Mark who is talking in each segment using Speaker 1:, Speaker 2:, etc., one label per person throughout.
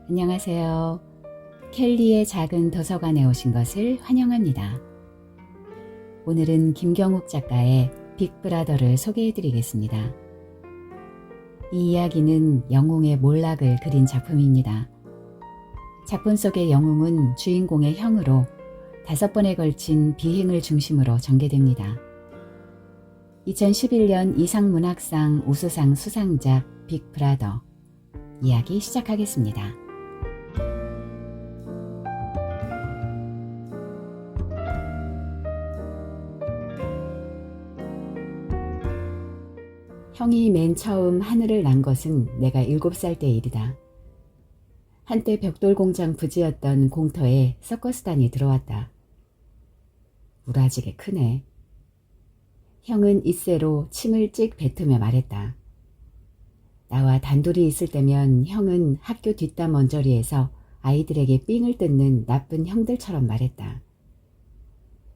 Speaker 1: 안녕하세요. 켈리의 작은 도서관에 오신 것을 환영합니다. 오늘은 김경욱 작가의 빅브라더를 소개해 드리겠습니다. 이 이야기는 영웅의 몰락을 그린 작품입니다. 작품 속의 영웅은 주인공의 형으로 5번에 걸친 비행을 중심으로 전개됩니다. 2011년 이상문학상 우수상 수상작 빅브라더 이야기 시작하겠습니다. 형이 맨 처음 하늘을 난 것은 내가 7살 때 일이다. 한때 벽돌공장 부지였던 공터에 서커스단이 들어왔다. 우라지게 크네. 형은 이새로 침을 찍 뱉으며 말했다. 나와 단둘이 있을 때면 형은 학교 뒷담 언저리에서 아이들에게 삥을 뜯는 나쁜 형들처럼 말했다.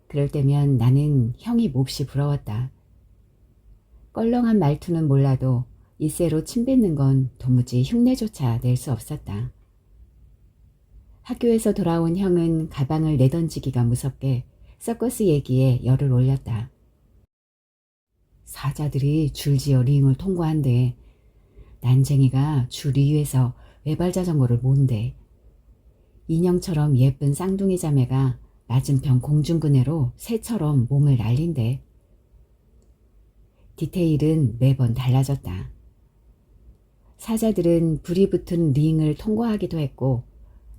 Speaker 1: 그럴 때면 나는 형이 몹시 부러웠다. 껄렁한 말투는 몰라도 이새로 침 뱉는 건 도무지 흉내조차 낼 수 없었다. 학교에서 돌아온 형은 가방을 내던지기가 무섭게 서커스 얘기에 열을 올렸다. 사자들이 줄지어 링을 통과한대. 난쟁이가 줄 위에서 외발 자전거를 몬대. 인형처럼 예쁜 쌍둥이 자매가 맞은편 공중근해로 새처럼 몸을 날린대. 디테일은 매번 달라졌다. 사자들은 불이 붙은 링을 통과하기도 했고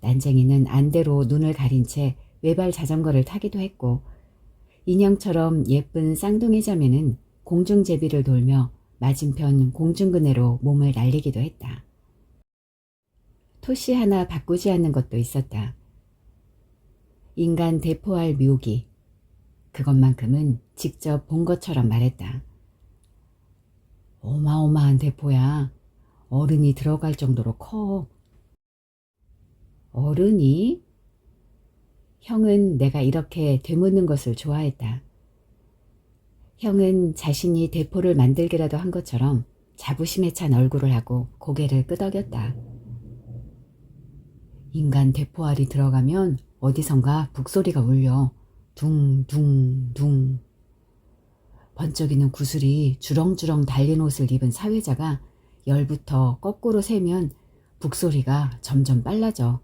Speaker 1: 난쟁이는 안대로 눈을 가린 채 외발 자전거를 타기도 했고 인형처럼 예쁜 쌍둥이 자매는 공중제비를 돌며 맞은편 공중근해로 몸을 날리기도 했다. 토시 하나 바꾸지 않는 것도 있었다. 인간 대포할 묘기. 그것만큼은 직접 본 것처럼 말했다. 어마어마한 대포야. 어른이 들어갈 정도로 커. 어른이? 형은 내가 이렇게 되묻는 것을 좋아했다. 형은 자신이 대포를 만들기라도 한 것처럼 자부심에 찬 얼굴을 하고 고개를 끄덕였다. 인간 대포알이 들어가면 어디선가 북소리가 울려. 둥둥둥. 번쩍이는 구슬이 주렁주렁 달린 옷을 입은 사회자가 열부터 거꾸로 세면 북소리가 점점 빨라져.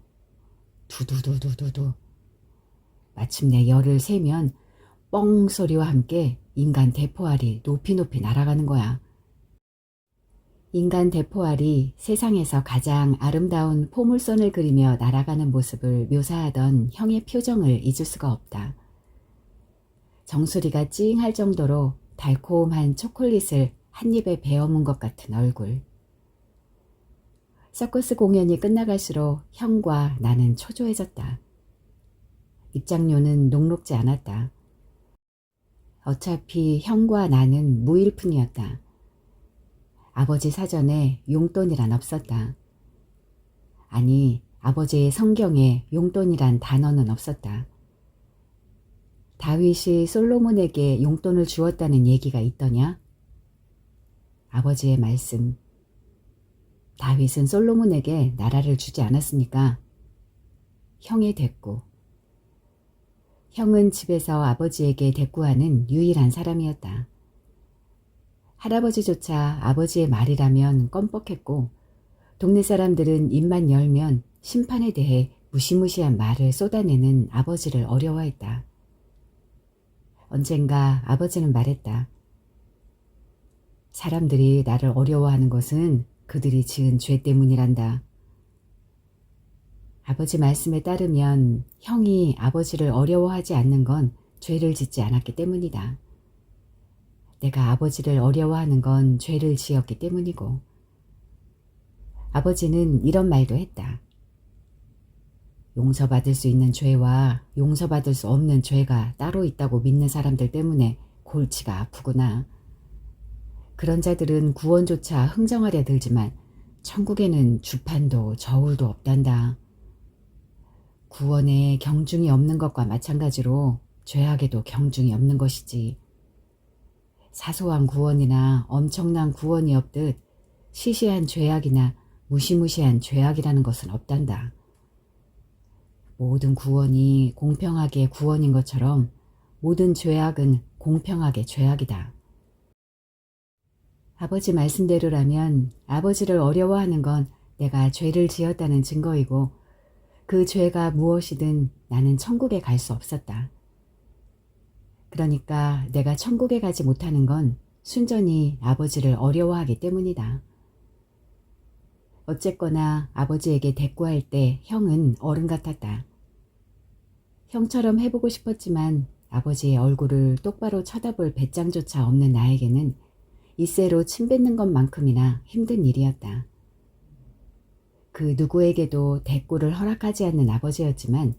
Speaker 1: 두두두두두두. 마침내 열을 세면 뻥 소리와 함께 인간 대포알이 높이 높이 날아가는 거야. 인간 대포알이 세상에서 가장 아름다운 포물선을 그리며 날아가는 모습을 묘사하던 형의 표정을 잊을 수가 없다. 정수리가 찡할 정도로 달콤한 초콜릿을 한 입에 베어문 것 같은 얼굴. 서커스 공연이 끝나갈수록 형과 나는 초조해졌다. 입장료는 녹록지 않았다. 어차피 형과 나는 무일푼이었다. 아버지 사전에 용돈이란 없었다. 아니, 아버지의 성경에 용돈이란 단어는 없었다. 다윗이 솔로몬에게 용돈을 주었다는 얘기가 있더냐? 아버지의 말씀. 다윗은 솔로몬에게 나라를 주지 않았으니까 형의 대꾸. 형은 집에서 아버지에게 대꾸하는 유일한 사람이었다. 할아버지조차 아버지의 말이라면 껌뻑했고 동네 사람들은 입만 열면 심판에 대해 무시무시한 말을 쏟아내는 아버지를 어려워했다. 언젠가 아버지는 말했다. 사람들이 나를 어려워하는 것은 그들이 지은 죄 때문이란다. 아버지 말씀에 따르면 형이 아버지를 어려워하지 않는 건 죄를 짓지 않았기 때문이다. 내가 아버지를 어려워하는 건 죄를 지었기 때문이고. 아버지는 이런 말도 했다. 용서받을 수 있는 죄와 용서받을 수 없는 죄가 따로 있다고 믿는 사람들 때문에 골치가 아프구나. 그런 자들은 구원조차 흥정하려 들지만 천국에는 주판도 저울도 없단다. 구원에 경중이 없는 것과 마찬가지로 죄악에도 경중이 없는 것이지. 사소한 구원이나 엄청난 구원이 없듯 시시한 죄악이나 무시무시한 죄악이라는 것은 없단다. 모든 구원이 공평하게 구원인 것처럼 모든 죄악은 공평하게 죄악이다. 아버지 말씀대로라면 아버지를 어려워하는 건 내가 죄를 지었다는 증거이고 그 죄가 무엇이든 나는 천국에 갈 수 없었다. 그러니까 내가 천국에 가지 못하는 건 순전히 아버지를 어려워하기 때문이다. 어쨌거나 아버지에게 대꾸할 때 형은 어른 같았다. 형처럼 해보고 싶었지만 아버지의 얼굴을 똑바로 쳐다볼 배짱조차 없는 나에게는 이세로 침뱉는 것만큼이나 힘든 일이었다. 그 누구에게도 대꾸를 허락하지 않는 아버지였지만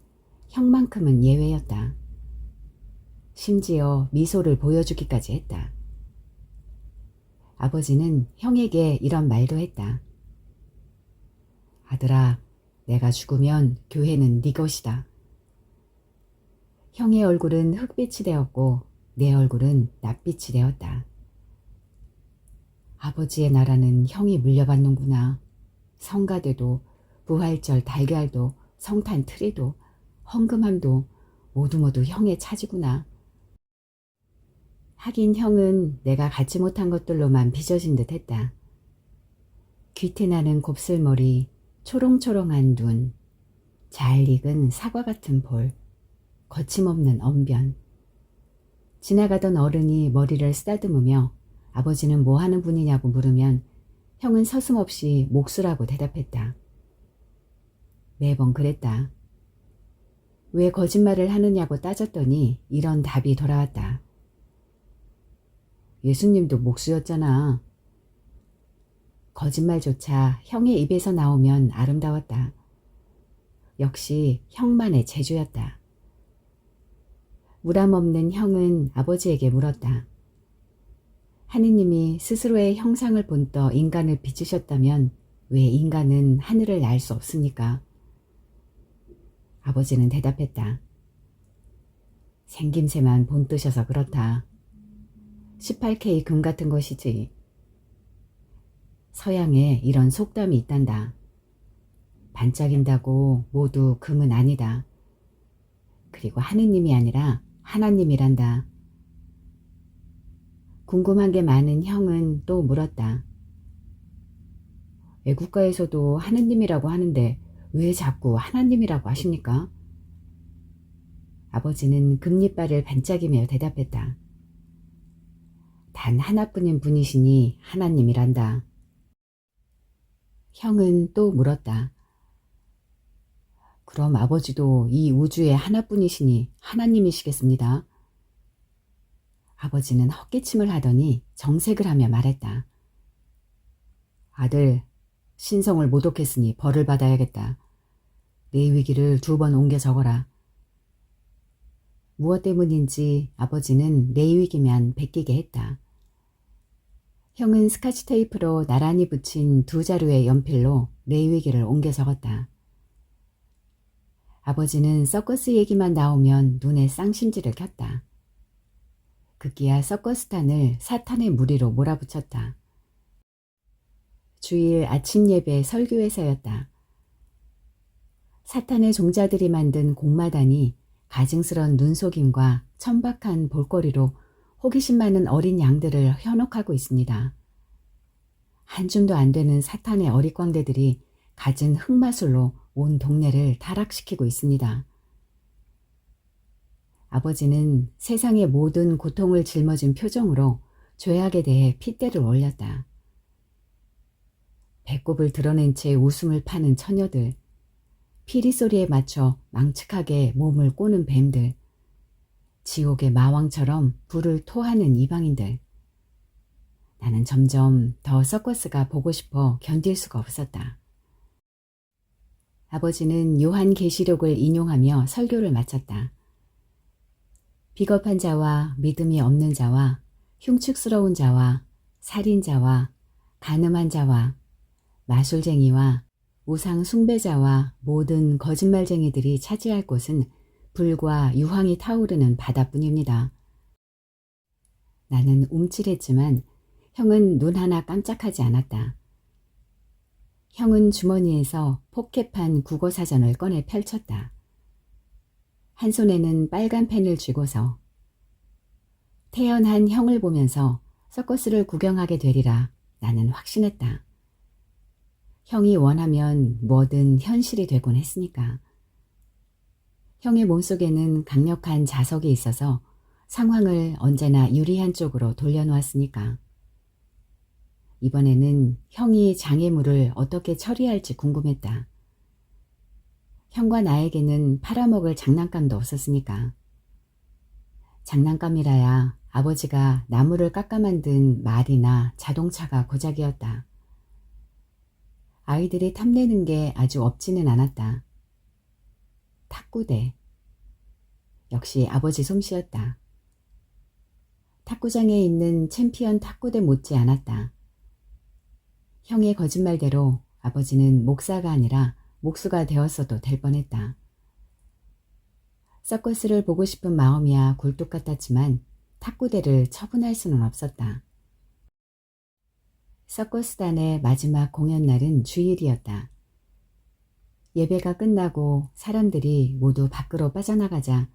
Speaker 1: 형만큼은 예외였다. 심지어 미소를 보여주기까지 했다. 아버지는 형에게 이런 말도 했다. 아들아, 내가 죽으면 교회는 네 것이다. 형의 얼굴은 흑빛이 되었고 내 얼굴은 낯빛이 되었다. 아버지의 나라는 형이 물려받는구나. 성가대도 부활절 달걀도 성탄 트리도 헌금함도 모두 형의 차지구나. 하긴 형은 내가 갖지 못한 것들로만 빚어진 듯 했다. 귀티나는 곱슬머리, 초롱초롱한 눈, 잘 익은 사과 같은 볼, 거침없는 언변. 지나가던 어른이 머리를 쓰다듬으며 아버지는 뭐 하는 분이냐고 물으면 형은 서슴없이 목수라고 대답했다. 매번 그랬다. 왜 거짓말을 하느냐고 따졌더니 이런 답이 돌아왔다. 예수님도 목수였잖아. 거짓말조차 형의 입에서 나오면 아름다웠다. 역시 형만의 재주였다. 무람 없는 형은 아버지에게 물었다. 하느님이 스스로의 형상을 본떠 인간을 빚으셨다면 왜 인간은 하늘을 날 수 없습니까? 아버지는 대답했다. 생김새만 본뜨셔서 그렇다. 18K 금 같은 것이지. 서양에 이런 속담이 있단다. 반짝인다고 모두 금은 아니다. 그리고 하느님이 아니라 하나님이란다. 궁금한 게 많은 형은 또 물었다. 애국가에서도 하느님이라고 하는데 왜 자꾸 하나님이라고 하십니까? 아버지는 금리빨을 반짝이며 대답했다. 단 하나뿐인 분이시니 하나님이란다. 형은 또 물었다. 그럼 아버지도 이 우주의 하나뿐이시니 하나님이시겠습니다. 아버지는 헛기침을 하더니 정색을 하며 말했다. 아들, 신성을 모독했으니 벌을 받아야겠다. 레위기를 2번 옮겨 적어라. 무엇 때문인지 아버지는 레위기만 베끼게 했다. 형은 스카치 테이프로 나란히 붙인 2자루의 연필로 레위기를 옮겨 적었다. 아버지는 서커스 얘기만 나오면 눈에 쌍심지를 켰다. 급기야 서커스탄을 사탄의 무리로 몰아붙였다. 주일 아침 예배 설교회서였다. 사탄의 종자들이 만든 공마단이 가증스런 눈속임과 천박한 볼거리로 호기심 많은 어린 양들을 현혹하고 있습니다. 한 줌도 안 되는 사탄의 어릿광대들이 갖은 흑마술로 온 동네를 타락시키고 있습니다. 아버지는 세상의 모든 고통을 짊어진 표정으로 죄악에 대해 핏대를 올렸다. 배꼽을 드러낸 채 웃음을 파는 처녀들, 피리 소리에 맞춰 망측하게 몸을 꼬는 뱀들, 지옥의 마왕처럼 불을 토하는 이방인들. 나는 점점 더 서커스가 보고 싶어 견딜 수가 없었다. 아버지는 요한계시록을 인용하며 설교를 마쳤다. 비겁한 자와 믿음이 없는 자와 흉측스러운 자와 살인자와 간음한 자와 마술쟁이와 우상 숭배자와 모든 거짓말쟁이들이 차지할 곳은 불과 유황이 타오르는 바다뿐입니다. 나는 움찔했지만 형은 눈 하나 깜짝하지 않았다. 형은 주머니에서 포켓판 국어사전을 꺼내 펼쳤다. 한 손에는 빨간 펜을 쥐고서 태연한 형을 보면서 서커스를 구경하게 되리라 나는 확신했다. 형이 원하면 뭐든 현실이 되곤 했으니까. 형의 몸속에는 강력한 자석이 있어서 상황을 언제나 유리한 쪽으로 돌려놓았으니까. 이번에는 형이 장애물을 어떻게 처리할지 궁금했다. 형과 나에게는 팔아먹을 장난감도 없었으니까. 장난감이라야 아버지가 나무를 깎아 만든 말이나 자동차가 고작이었다. 아이들이 탐내는 게 아주 없지는 않았다. 탁구대. 역시 아버지 솜씨였다. 탁구장에 있는 챔피언 탁구대 못지 않았다. 형의 거짓말대로 아버지는 목사가 아니라 목수가 되었어도 될 뻔했다. 서커스를 보고 싶은 마음이야 굴뚝 같았지만 탁구대를 처분할 수는 없었다. 서커스단의 마지막 공연 날은 주일이었다. 예배가 끝나고 사람들이 모두 밖으로 빠져나가자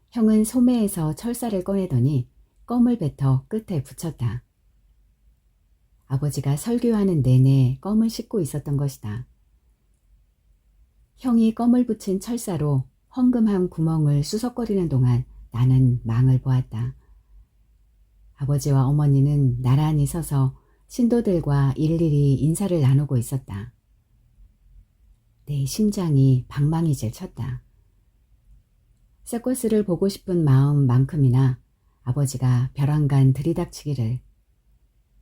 Speaker 1: 형은 소매에서 철사를 꺼내더니 껌을 뱉어 끝에 붙였다. 아버지가 설교하는 내내 껌을 씹고 있었던 것이다. 형이 껌을 붙인 철사로 헝금한 구멍을 수석거리는 동안 나는 망을 보았다. 아버지와 어머니는 나란히 서서 신도들과 일일이 인사를 나누고 있었다. 내 심장이 방망이질 쳤다. 서커스를 보고 싶은 마음만큼이나 아버지가 벼랑간 들이닥치기를,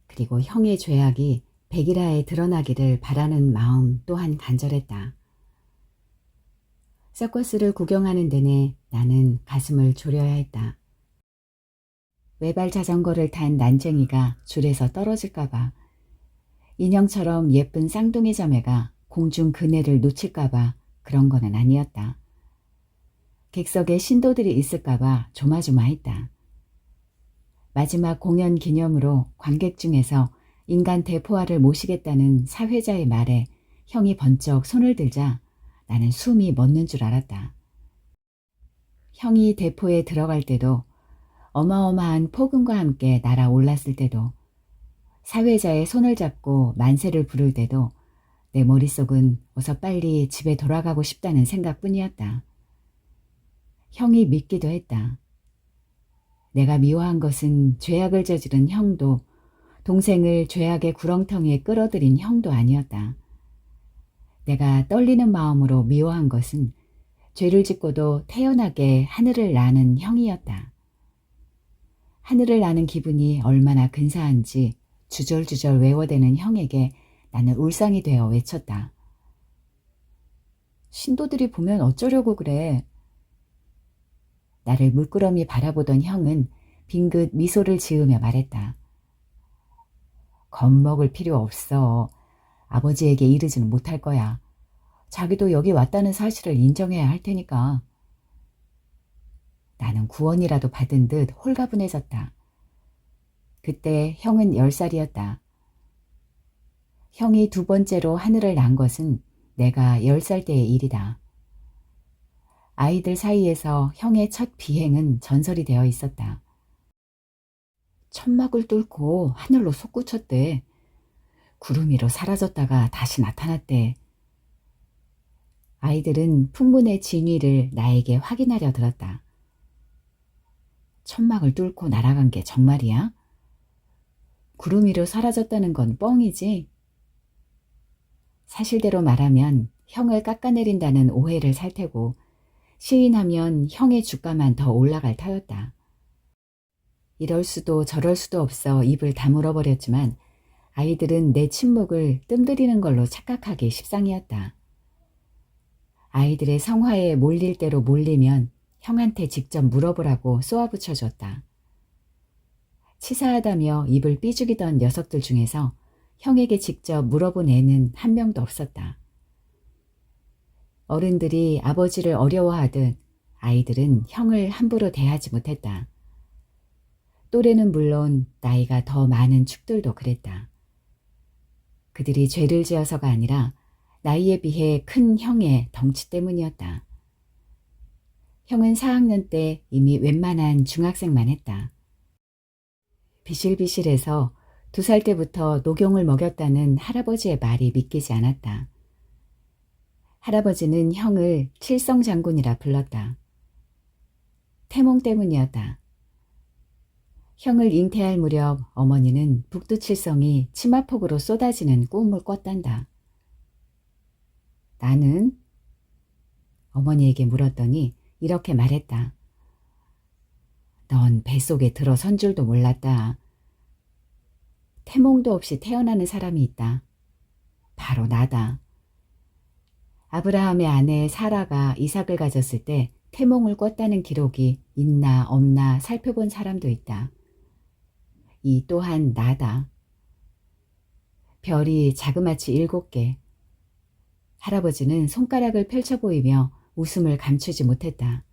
Speaker 1: 그리고 형의 죄악이 백일하에 드러나기를 바라는 마음 또한 간절했다. 서커스를 구경하는 내내 나는 가슴을 졸여야 했다. 외발 자전거를 탄 난쟁이가 줄에서 떨어질까봐, 인형처럼 예쁜 쌍둥이 자매가 공중 그네를 놓칠까봐 그런 거는 아니었다. 객석에 신도들이 있을까봐 조마조마했다. 마지막 공연 기념으로 관객 중에서 인간 대포화를 모시겠다는 사회자의 말에 형이 번쩍 손을 들자 나는 숨이 멎는 줄 알았다. 형이 대포에 들어갈 때도, 어마어마한 폭음과 함께 날아올랐을 때도, 사회자의 손을 잡고 만세를 부를 때도 내 머릿속은 어서 빨리 집에 돌아가고 싶다는 생각뿐이었다. 형이 믿기도 했다. 내가 미워한 것은 죄악을 저지른 형도, 동생을 죄악의 구렁텅이에 끌어들인 형도 아니었다. 내가 떨리는 마음으로 미워한 것은 죄를 짓고도 태연하게 하늘을 나는 형이었다. 하늘을 나는 기분이 얼마나 근사한지 주절주절 외워대는 형에게 나는 울상이 되어 외쳤다. 신도들이 보면 어쩌려고 그래. 나를 물끄러미 바라보던 형은 빙긋 미소를 지으며 말했다. 겁먹을 필요 없어. 아버지에게 이르지는 못할 거야. 자기도 여기 왔다는 사실을 인정해야 할 테니까. 나는 구원이라도 받은 듯 홀가분해졌다. 그때 형은 10살이었다. 형이 두 번째로 하늘을 난 것은 내가 10살 때의 일이다. 아이들 사이에서 형의 첫 비행은 전설이 되어 있었다. 천막을 뚫고 하늘로 솟구쳤대. 구름 위로 사라졌다가 다시 나타났대. 아이들은 풍문의 진위를 나에게 확인하려 들었다. 천막을 뚫고 날아간 게 정말이야? 구름 위로 사라졌다는 건 뻥이지? 사실대로 말하면 형을 깎아내린다는 오해를 살 테고, 시인하면 형의 주가만 더 올라갈 터였다. 이럴 수도 저럴 수도 없어 입을 다물어 버렸지만 아이들은 내 침묵을 뜸들이는 걸로 착각하기 십상이었다. 아이들의 성화에 몰릴 대로 몰리면 형한테 직접 물어보라고 쏘아붙여줬다. 치사하다며 입을 삐죽이던 녀석들 중에서 형에게 직접 물어본 애는 한 명도 없었다. 어른들이 아버지를 어려워하듯 아이들은 형을 함부로 대하지 못했다. 또래는 물론 나이가 더 많은 축들도 그랬다. 그들이 죄를 지어서가 아니라 나이에 비해 큰 형의 덩치 때문이었다. 형은 4학년 때 이미 웬만한 중학생만 했다. 비실비실해서 2살 때부터 녹용을 먹였다는 할아버지의 말이 믿기지 않았다. 할아버지는 형을 칠성장군이라 불렀다. 태몽 때문이었다. 형을 잉태할 무렵 어머니는 북두칠성이 치마폭으로 쏟아지는 꿈을 꿨단다. 나는? 어머니에게 물었더니 이렇게 말했다. 넌 뱃속에 들어선 줄도 몰랐다. 태몽도 없이 태어나는 사람이 있다. 바로 나다. 아브라함의 아내 사라가 이삭을 가졌을 때 태몽을 꿨다는 기록이 있나 없나 살펴본 사람도 있다. 이 또한 나다. 별이 자그마치 7개. 할아버지는 손가락을 펼쳐 보이며 웃음을 감추지 못했다.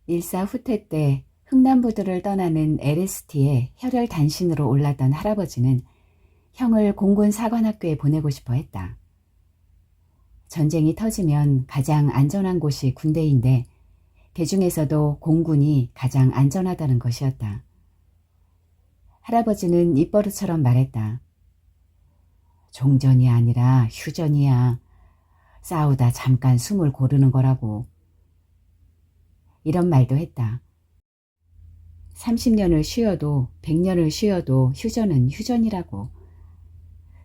Speaker 1: 일사후퇴 때 흥남부두를 떠나는 LST에 혈혈 단신으로 올랐던 할아버지는 형을 공군 사관학교에 보내고 싶어 했다. 전쟁이 터지면 가장 안전한 곳이 군대인데 그 중에서도 공군이 가장 안전하다는 것이었다. 할아버지는 입버릇처럼 말했다. 종전이 아니라 휴전이야. 싸우다 잠깐 숨을 고르는 거라고. 이런 말도 했다. 30년을 쉬어도 100년을 쉬어도 휴전은 휴전이라고.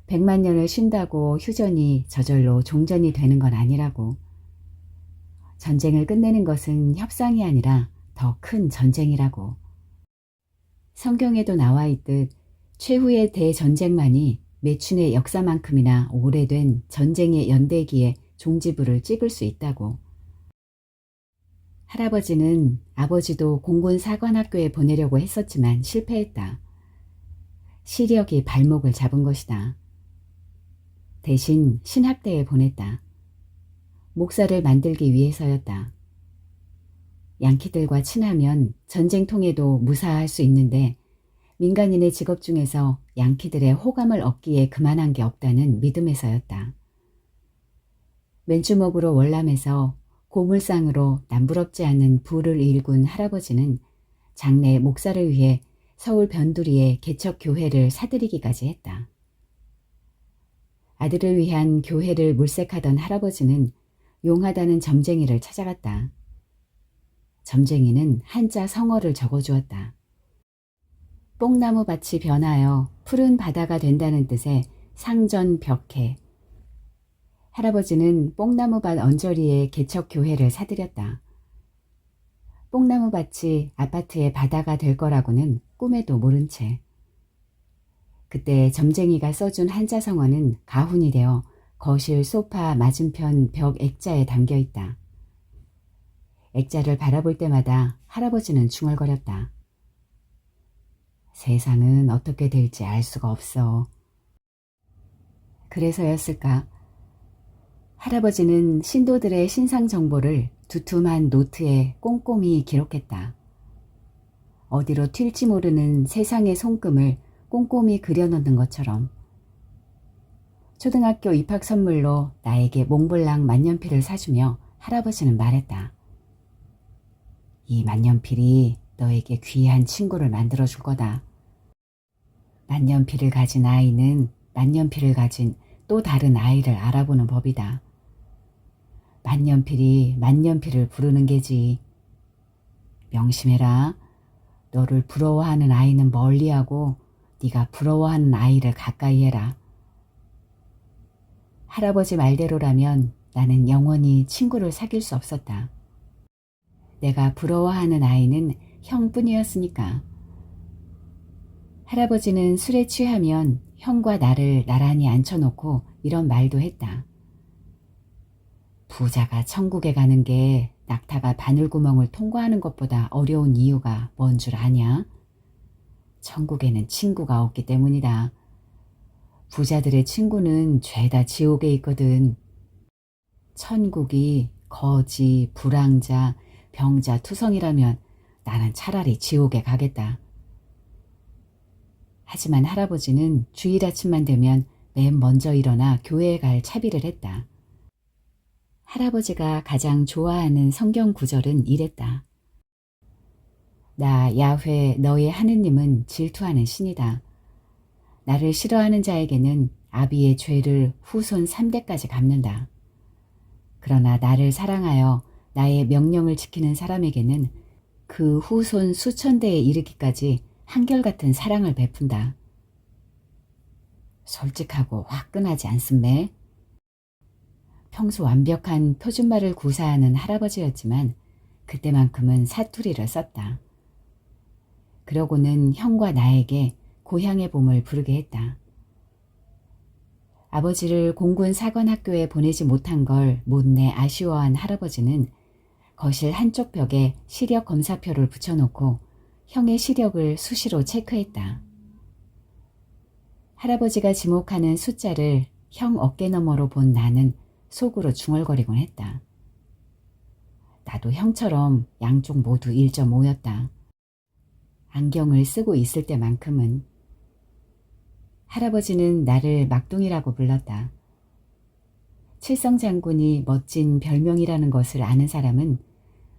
Speaker 1: 100만 년을 쉰다고 휴전이 저절로 종전이 되는 건 아니라고. 전쟁을 끝내는 것은 협상이 아니라 더 큰 전쟁이라고. 성경에도 나와 있듯 최후의 대전쟁만이 매춘의 역사만큼이나 오래된 전쟁의 연대기에 종지부를 찍을 수 있다고. 할아버지는 아버지도 공군 사관학교에 보내려고 했었지만 실패했다. 시력이 발목을 잡은 것이다. 대신 신학대에 보냈다. 목사를 만들기 위해서였다. 양키들과 친하면 전쟁통에도 무사할 수 있는데 민간인의 직업 중에서 양키들의 호감을 얻기에 그만한 게 없다는 믿음에서였다. 맨주먹으로 월남에서 고물상으로 남부럽지 않은 부를 일군 할아버지는 장래 목사를 위해 서울 변두리에 개척교회를 사들이기까지 했다. 아들을 위한 교회를 물색하던 할아버지는 용하다는 점쟁이를 찾아갔다. 점쟁이는 한자 성어를 적어주었다. 뽕나무밭이 변하여 푸른 바다가 된다는 뜻의 상전벽해. 할아버지는 뽕나무밭 언저리에 개척교회를 사들였다. 뽕나무밭이 아파트의 바다가 될 거라고는 꿈에도 모른 채. 그때 점쟁이가 써준 한자 성어는 가훈이 되어 거실 소파 맞은편 벽 액자에 담겨 있다. 액자를 바라볼 때마다 할아버지는 중얼거렸다. 세상은 어떻게 될지 알 수가 없어. 그래서였을까? 할아버지는 신도들의 신상 정보를 두툼한 노트에 꼼꼼히 기록했다. 어디로 튈지 모르는 세상의 손금을 꼼꼼히 그려놓는 것처럼. 초등학교 입학 선물로 나에게 몽블랑 만년필을 사주며 할아버지는 말했다. 이 만년필이 너에게 귀한 친구를 만들어줄 거다. 만년필을 가진 아이는 만년필을 가진 또 다른 아이를 알아보는 법이다. 만년필이 만년필을 부르는 게지. 명심해라. 너를 부러워하는 아이는 멀리하고 네가 부러워하는 아이를 가까이 해라. 할아버지 말대로라면 나는 영원히 친구를 사귈 수 없었다. 내가 부러워하는 아이는 형뿐이었으니까. 할아버지는 술에 취하면 형과 나를 나란히 앉혀놓고 이런 말도 했다. 부자가 천국에 가는 게 낙타가 바늘구멍을 통과하는 것보다 어려운 이유가 뭔 줄 아냐? 천국에는 친구가 없기 때문이다. 부자들의 친구는 죄다 지옥에 있거든. 천국이 거지, 불황자, 병자, 투성이라면 나는 차라리 지옥에 가겠다. 하지만 할아버지는 주일 아침만 되면 맨 먼저 일어나 교회에 갈 차비를 했다. 할아버지가 가장 좋아하는 성경 구절은 이랬다. 나 야훼 너의 하느님은 질투하는 신이다. 나를 싫어하는 자에게는 아비의 죄를 후손 3대까지 갚는다. 그러나 나를 사랑하여 나의 명령을 지키는 사람에게는 그 후손 수천 대에 이르기까지 한결같은 사랑을 베푼다. 솔직하고 화끈하지 않습매? 평소 완벽한 표준말을 구사하는 할아버지였지만 그때만큼은 사투리를 썼다. 그러고는 형과 나에게 고향의 봄을 부르게 했다. 아버지를 공군 사관학교에 보내지 못한 걸 못내 아쉬워한 할아버지는 거실 한쪽 벽에 시력 검사표를 붙여놓고 형의 시력을 수시로 체크했다. 할아버지가 지목하는 숫자를 형 어깨너머로 본 나는 속으로 중얼거리곤 했다. 나도 형처럼 양쪽 모두 1.5였다. 안경을 쓰고 있을 때만큼은. 할아버지는 나를 막둥이라고 불렀다. 칠성 장군이 멋진 별명이라는 것을 아는 사람은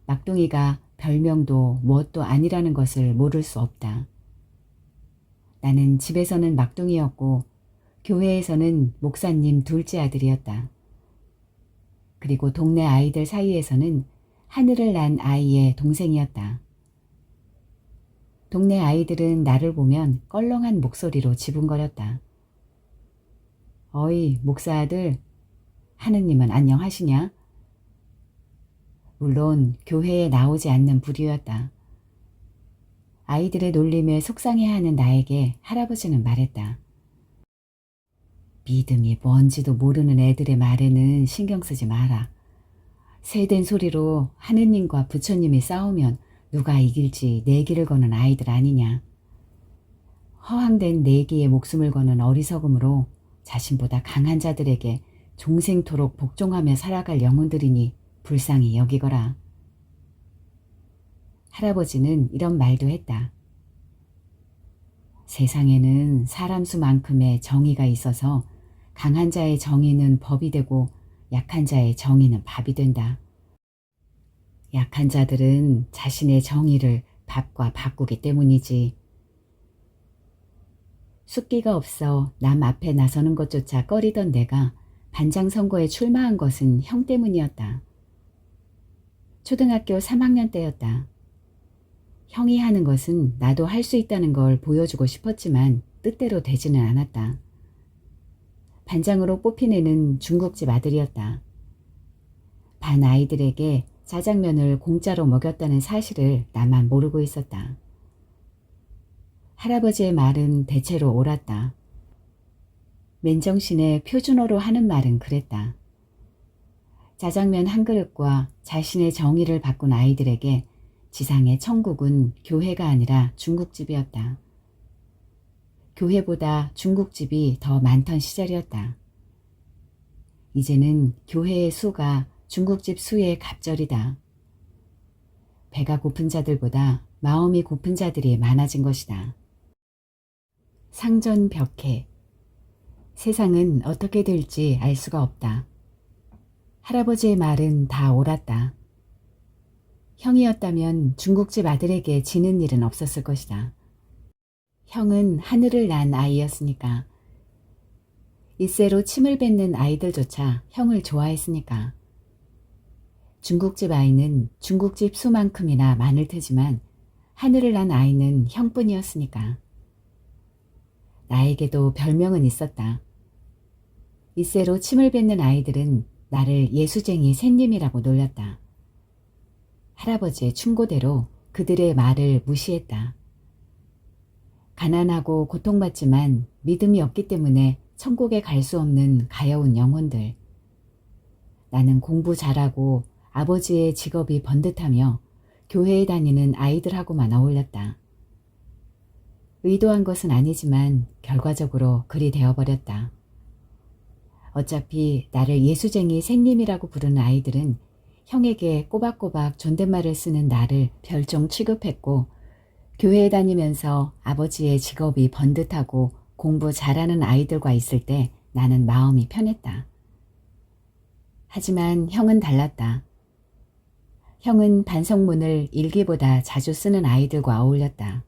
Speaker 1: 막둥이가 별명도 무엇도 아니라는 것을 모를 수 없다. 나는 집에서는 막둥이였고 교회에서는 목사님 둘째 아들이었다. 그리고 동네 아이들 사이에서는 하늘을 난 아이의 동생이었다. 동네 아이들은 나를 보면 껄렁한 목소리로 지붕거렸다. 어이, 목사 아들, 하느님은 안녕하시냐? 물론 교회에 나오지 않는 부류였다. 아이들의 놀림에 속상해하는 나에게 할아버지는 말했다. 믿음이 뭔지도 모르는 애들의 말에는 신경 쓰지 마라. 새된 소리로 하느님과 부처님이 싸우면 누가 이길지 내기를 거는 아이들 아니냐. 허황된 내기에 목숨을 거는 어리석음으로 자신보다 강한 자들에게 종생토록 복종하며 살아갈 영혼들이니 불쌍히 여기거라. 할아버지는 이런 말도 했다. 세상에는 사람 수만큼의 정의가 있어서 강한 자의 정의는 법이 되고 약한 자의 정의는 밥이 된다. 약한 자들은 자신의 정의를 밥과 바꾸기 때문이지. 숫기가 없어 남 앞에 나서는 것조차 꺼리던 내가 반장 선거에 출마한 것은 형 때문이었다. 초등학교 3학년 때였다. 형이 하는 것은 나도 할 수 있다는 걸 보여주고 싶었지만 뜻대로 되지는 않았다. 반장으로 뽑힌 애는 중국집 아들이었다. 반 아이들에게 짜장면을 공짜로 먹였다는 사실을 나만 모르고 있었다. 할아버지의 말은 대체로 옳았다. 맨정신에 표준어로 하는 말은 그랬다. 짜장면 한 그릇과 자신의 정의를 바꾼 아이들에게 지상의 천국은 교회가 아니라 중국집이었다. 교회보다 중국집이 더 많던 시절이었다. 이제는 교회의 수가 중국집 수의 갑절이다. 배가 고픈 자들보다 마음이 고픈 자들이 많아진 것이다. 상전벽해. 세상은 어떻게 될지 알 수가 없다. 할아버지의 말은 다 옳았다. 형이었다면 중국집 아들에게 지는 일은 없었을 것이다. 형은 하늘을 난 아이였으니까. 일세로 침을 뱉는 아이들조차 형을 좋아했으니까. 중국집 아이는 중국집 수만큼이나 많을 테지만 하늘을 난 아이는 형뿐이었으니까. 나에게도 별명은 있었다. 일세로 침을 뱉는 아이들은 나를 예수쟁이 샌님이라고 놀렸다. 할아버지의 충고대로 그들의 말을 무시했다. 가난하고 고통받지만 믿음이 없기 때문에 천국에 갈 수 없는 가여운 영혼들. 나는 공부 잘하고 아버지의 직업이 번듯하며 교회에 다니는 아이들하고만 어울렸다. 의도한 것은 아니지만 결과적으로 그리 되어버렸다. 어차피 나를 예수쟁이 샌님이라고 부르는 아이들은 형에게 꼬박꼬박 존댓말을 쓰는 나를 별종 취급했고 교회에 다니면서 아버지의 직업이 번듯하고 공부 잘하는 아이들과 있을 때 나는 마음이 편했다. 하지만 형은 달랐다. 형은 반성문을 일기보다 자주 쓰는 아이들과 어울렸다.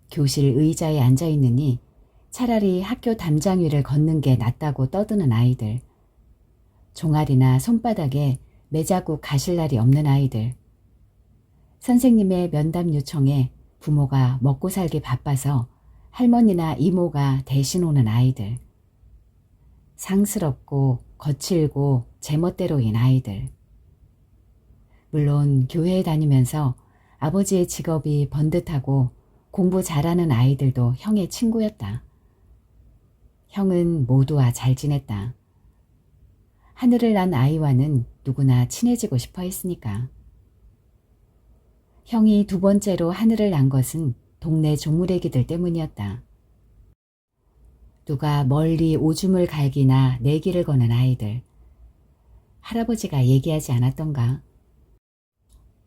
Speaker 1: 교실 의자에 앉아있느니 차라리 학교 담장 위를 걷는 게 낫다고 떠드는 아이들. 종아리나 손바닥에 매자국 가실 날이 없는 아이들. 선생님의 면담 요청에 부모가 먹고 살기 바빠서 할머니나 이모가 대신 오는 아이들. 상스럽고 거칠고 제멋대로인 아이들. 물론 교회에 다니면서 아버지의 직업이 번듯하고 공부 잘하는 아이들도 형의 친구였다. 형은 모두와 잘 지냈다. 하늘을 난 아이와는 누구나 친해지고 싶어 했으니까. 형이 두 번째로 하늘을 난 것은 동네 조무래기들 때문이었다. 누가 멀리 오줌을 갈기나 내기를 거는 아이들. 할아버지가 얘기하지 않았던가.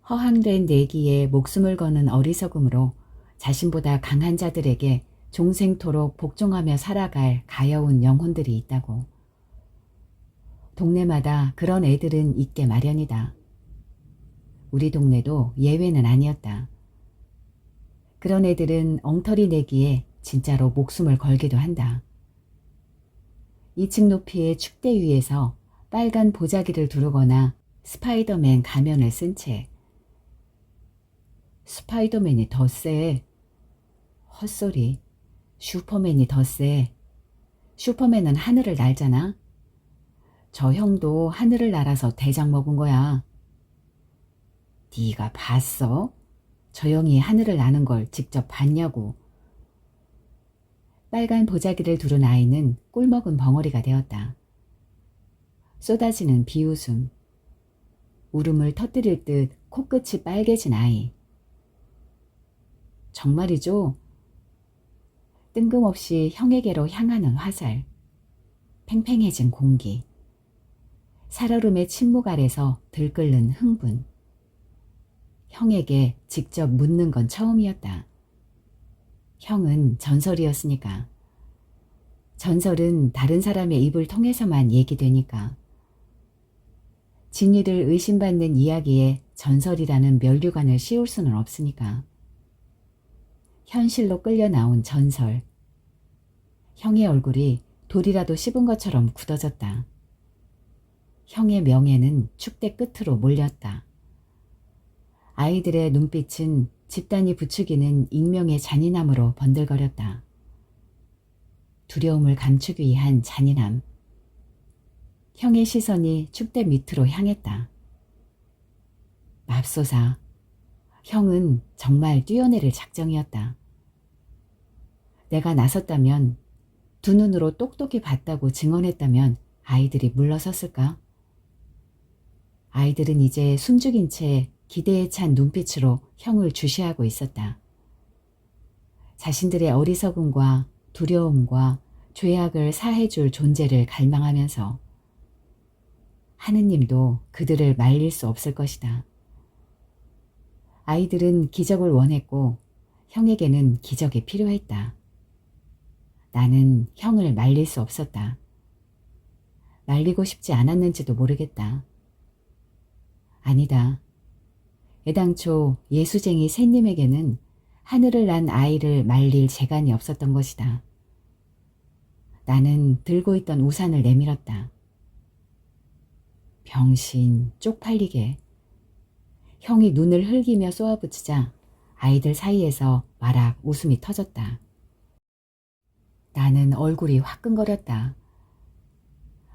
Speaker 1: 허황된 내기에 목숨을 거는 어리석음으로 자신보다 강한 자들에게 종생토록 복종하며 살아갈 가여운 영혼들이 있다고. 동네마다 그런 애들은 있게 마련이다. 우리 동네도 예외는 아니었다. 그런 애들은 엉터리 내기에 진짜로 목숨을 걸기도 한다. 2층 높이의 축대 위에서 빨간 보자기를 두르거나 스파이더맨 가면을 쓴 채. 스파이더맨이 더 세. 헛소리. 슈퍼맨이 더 세. 슈퍼맨은 하늘을 날잖아. 저 형도 하늘을 날아서 대장 먹은 거야. 네가 봤어? 저 형이 하늘을 나는 걸 직접 봤냐고. 빨간 보자기를 두른 아이는 꿀먹은 벙어리가 되었다. 쏟아지는 비웃음. 울음을 터뜨릴 듯 코끝이 빨개진 아이. 정말이죠? 뜬금없이 형에게로 향하는 화살. 팽팽해진 공기. 살얼음의 침묵 아래서 들끓는 흥분. 형에게 직접 묻는 건 처음이었다. 형은 전설이었으니까. 전설은 다른 사람의 입을 통해서만 얘기되니까. 진리를 의심받는 이야기에 전설이라는 면류관을 씌울 수는 없으니까. 현실로 끌려 나온 전설. 형의 얼굴이 돌이라도 씹은 것처럼 굳어졌다. 형의 명예는 축대 끝으로 몰렸다. 아이들의 눈빛은 집단이 부추기는 익명의 잔인함으로 번들거렸다. 두려움을 감추기 위한 잔인함. 형의 시선이 축대 밑으로 향했다. 맙소사. 형은 정말 뛰어내릴 작정이었다. 내가 나섰다면, 두 눈으로 똑똑히 봤다고 증언했다면 아이들이 물러섰을까? 아이들은 이제 숨죽인 채 기대에 찬 눈빛으로 형을 주시하고 있었다. 자신들의 어리석음과 두려움과 죄악을 사해줄 존재를 갈망하면서. 하느님도 그들을 말릴 수 없을 것이다. 아이들은 기적을 원했고 형에게는 기적이 필요했다. 나는 형을 말릴 수 없었다. 말리고 싶지 않았는지도 모르겠다. 아니다. 애당초 예수쟁이 샌님에게는 하늘을 난 아이를 말릴 재간이 없었던 것이다. 나는 들고 있던 우산을 내밀었다. 병신, 쪽팔리게. 형이 눈을 흘기며 쏘아붙이자 아이들 사이에서 마락 웃음이 터졌다. 나는 얼굴이 화끈거렸다.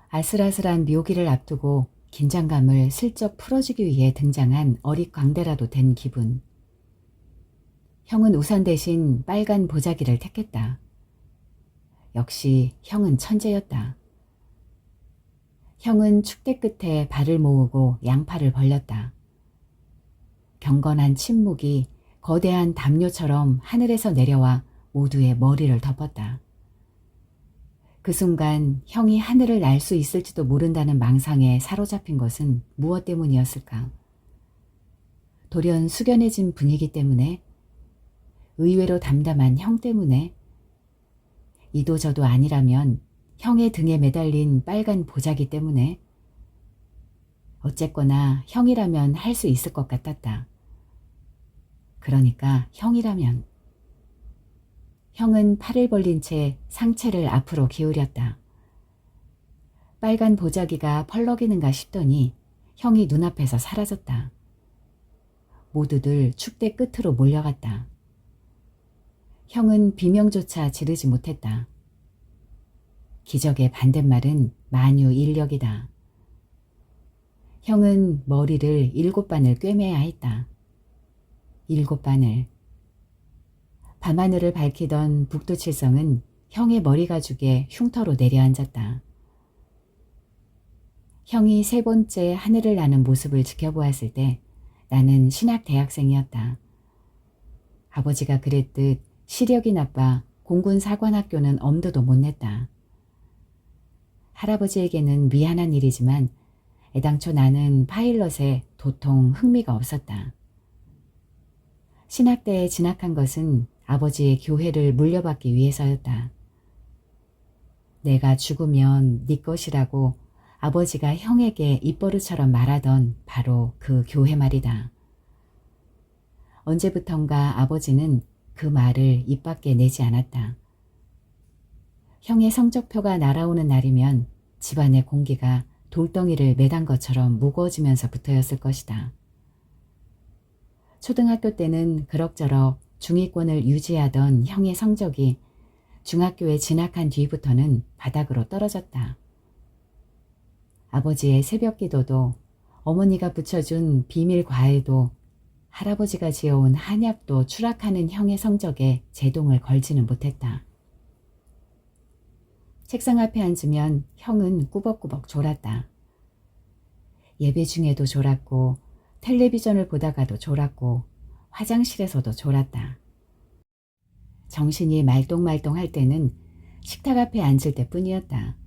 Speaker 1: 아슬아슬한 묘기를 앞두고 긴장감을 슬쩍 풀어주기 위해 등장한 어릿광대라도 된 기분. 형은 우산 대신 빨간 보자기를 택했다. 역시 형은 천재였다. 형은 축대 끝에 발을 모으고 양팔을 벌렸다. 경건한 침묵이 거대한 담요처럼 하늘에서 내려와 모두의 머리를 덮었다. 그 순간 형이 하늘을 날 수 있을지도 모른다는 망상에 사로잡힌 것은 무엇 때문이었을까? 돌연 숙연해진 분위기 때문에? 의외로 담담한 형 때문에? 이도저도 아니라면 형의 등에 매달린 빨간 보자기 때문에. 어쨌거나 형이라면 할 수 있을 것 같았다. 그러니까 형이라면. 형은 팔을 벌린 채 상체를 앞으로 기울였다. 빨간 보자기가 펄럭이는가 싶더니 형이 눈앞에서 사라졌다. 모두들 축대 끝으로 몰려갔다. 형은 비명조차 지르지 못했다. 기적의 반대말은 만유인력이다. 형은 머리를 7반을 꿰매야 했다. 7반을. 밤하늘을 밝히던 북두칠성은 형의 머리 가죽에 흉터로 내려앉았다. 형이 3번째 하늘을 나는 모습을 지켜보았을 때 나는 신학 대학생이었다. 아버지가 그랬듯 시력이 나빠 공군사관학교는 엄두도 못 냈다. 할아버지에게는 미안한 일이지만 애당초 나는 파일럿에 도통 흥미가 없었다. 신학대에 진학한 것은 아버지의 교회를 물려받기 위해서였다. 내가 죽으면 네 것이라고 아버지가 형에게 입버릇처럼 말하던 바로 그 교회 말이다. 언제부턴가 아버지는 그 말을 입 밖에 내지 않았다. 형의 성적표가 날아오는 날이면 집안의 공기가 돌덩이를 매단 것처럼 무거워지면서부터였을 것이다. 초등학교 때는 그럭저럭 중위권을 유지하던 형의 성적이 중학교에 진학한 뒤부터는 바닥으로 떨어졌다. 아버지의 새벽 기도도 어머니가 붙여준 비밀 과외도 할아버지가 지어온 한약도 추락하는 형의 성적에 제동을 걸지는 못했다. 책상 앞에 앉으면 형은 꾸벅꾸벅 졸았다. 예배 중에도 졸았고 텔레비전을 보다가도 졸았고 화장실에서도 졸았다. 정신이 말똥말똥할 때는 식탁 앞에 앉을 때뿐이었다.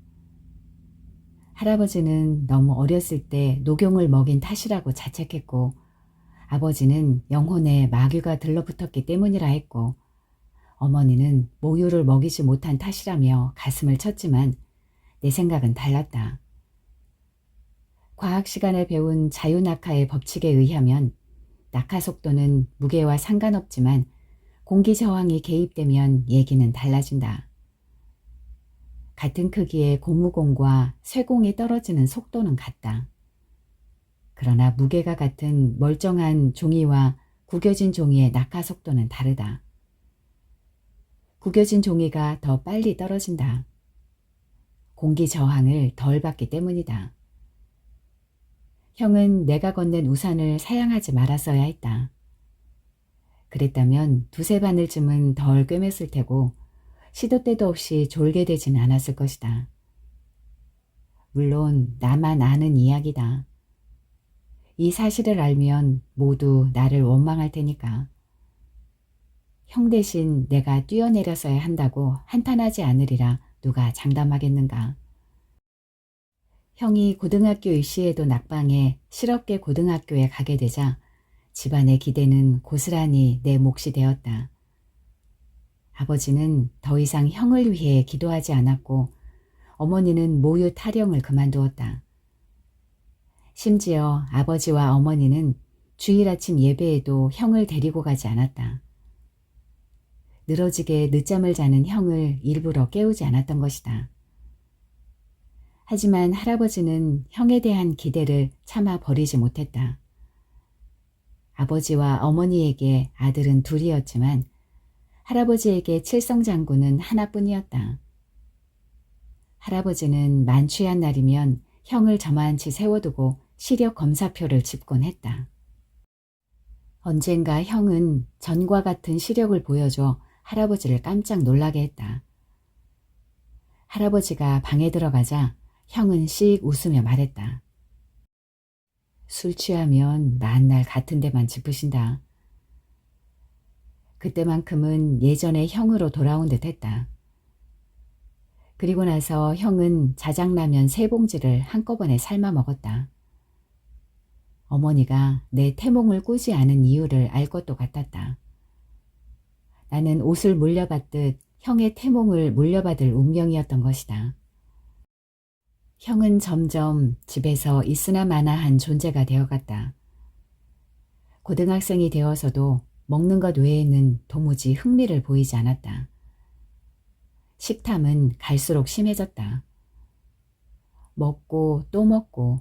Speaker 1: 할아버지는 너무 어렸을 때 녹용을 먹인 탓이라고 자책했고 아버지는 영혼에 마귀가 들러붙었기 때문이라 했고 어머니는 모유를 먹이지 못한 탓이라며 가슴을 쳤지만 내 생각은 달랐다. 과학 시간에 배운 자유낙하의 법칙에 의하면 낙하 속도는 무게와 상관없지만 공기 저항이 개입되면 얘기는 달라진다. 같은 크기의 고무공과 쇠공이 떨어지는 속도는 같다. 그러나 무게가 같은 멀쩡한 종이와 구겨진 종이의 낙하 속도는 다르다. 구겨진 종이가 더 빨리 떨어진다. 공기 저항을 덜 받기 때문이다. 형은 내가 건넨 우산을 사양하지 말았어야 했다. 그랬다면 2~3바늘쯤은 덜 꿰맸을 테고 시도 때도 없이 졸게 되진 않았을 것이다. 물론 나만 아는 이야기다. 이 사실을 알면 모두 나를 원망할 테니까. 형 대신 내가 뛰어내렸어야 한다고 한탄하지 않으리라 누가 장담하겠는가. 형이 고등학교 입시에도 낙방해 실업계 고등학교에 가게 되자 집안의 기대는 고스란히 내 몫이 되었다. 아버지는 더 이상 형을 위해 기도하지 않았고 어머니는 모유 타령을 그만두었다. 심지어 아버지와 어머니는 주일 아침 예배에도 형을 데리고 가지 않았다. 늘어지게 늦잠을 자는 형을 일부러 깨우지 않았던 것이다. 하지만 할아버지는 형에 대한 기대를 참아 버리지 못했다. 아버지와 어머니에게 아들은 둘이었지만 할아버지에게 칠성장군은 하나뿐이었다. 할아버지는 만취한 날이면 형을 저만치 세워두고 시력 검사표를 짚곤 했다. 언젠가 형은 전과 같은 시력을 보여줘 할아버지를 깜짝 놀라게 했다. 할아버지가 방에 들어가자 형은 씩 웃으며 말했다. 술 취하면 만날 같은 데만 짚으신다. 그때만큼은 예전의 형으로 돌아온 듯 했다. 그리고 나서 형은 자장라면 3봉지를 한꺼번에 삶아 먹었다. 어머니가 내 태몽을 꾸지 않은 이유를 알 것도 같았다. 나는 옷을 물려받듯 형의 태몽을 물려받을 운명이었던 것이다. 형은 점점 집에서 있으나 마나한 존재가 되어갔다. 고등학생이 되어서도 먹는 것 외에는 도무지 흥미를 보이지 않았다. 식탐은 갈수록 심해졌다. 먹고 또 먹고,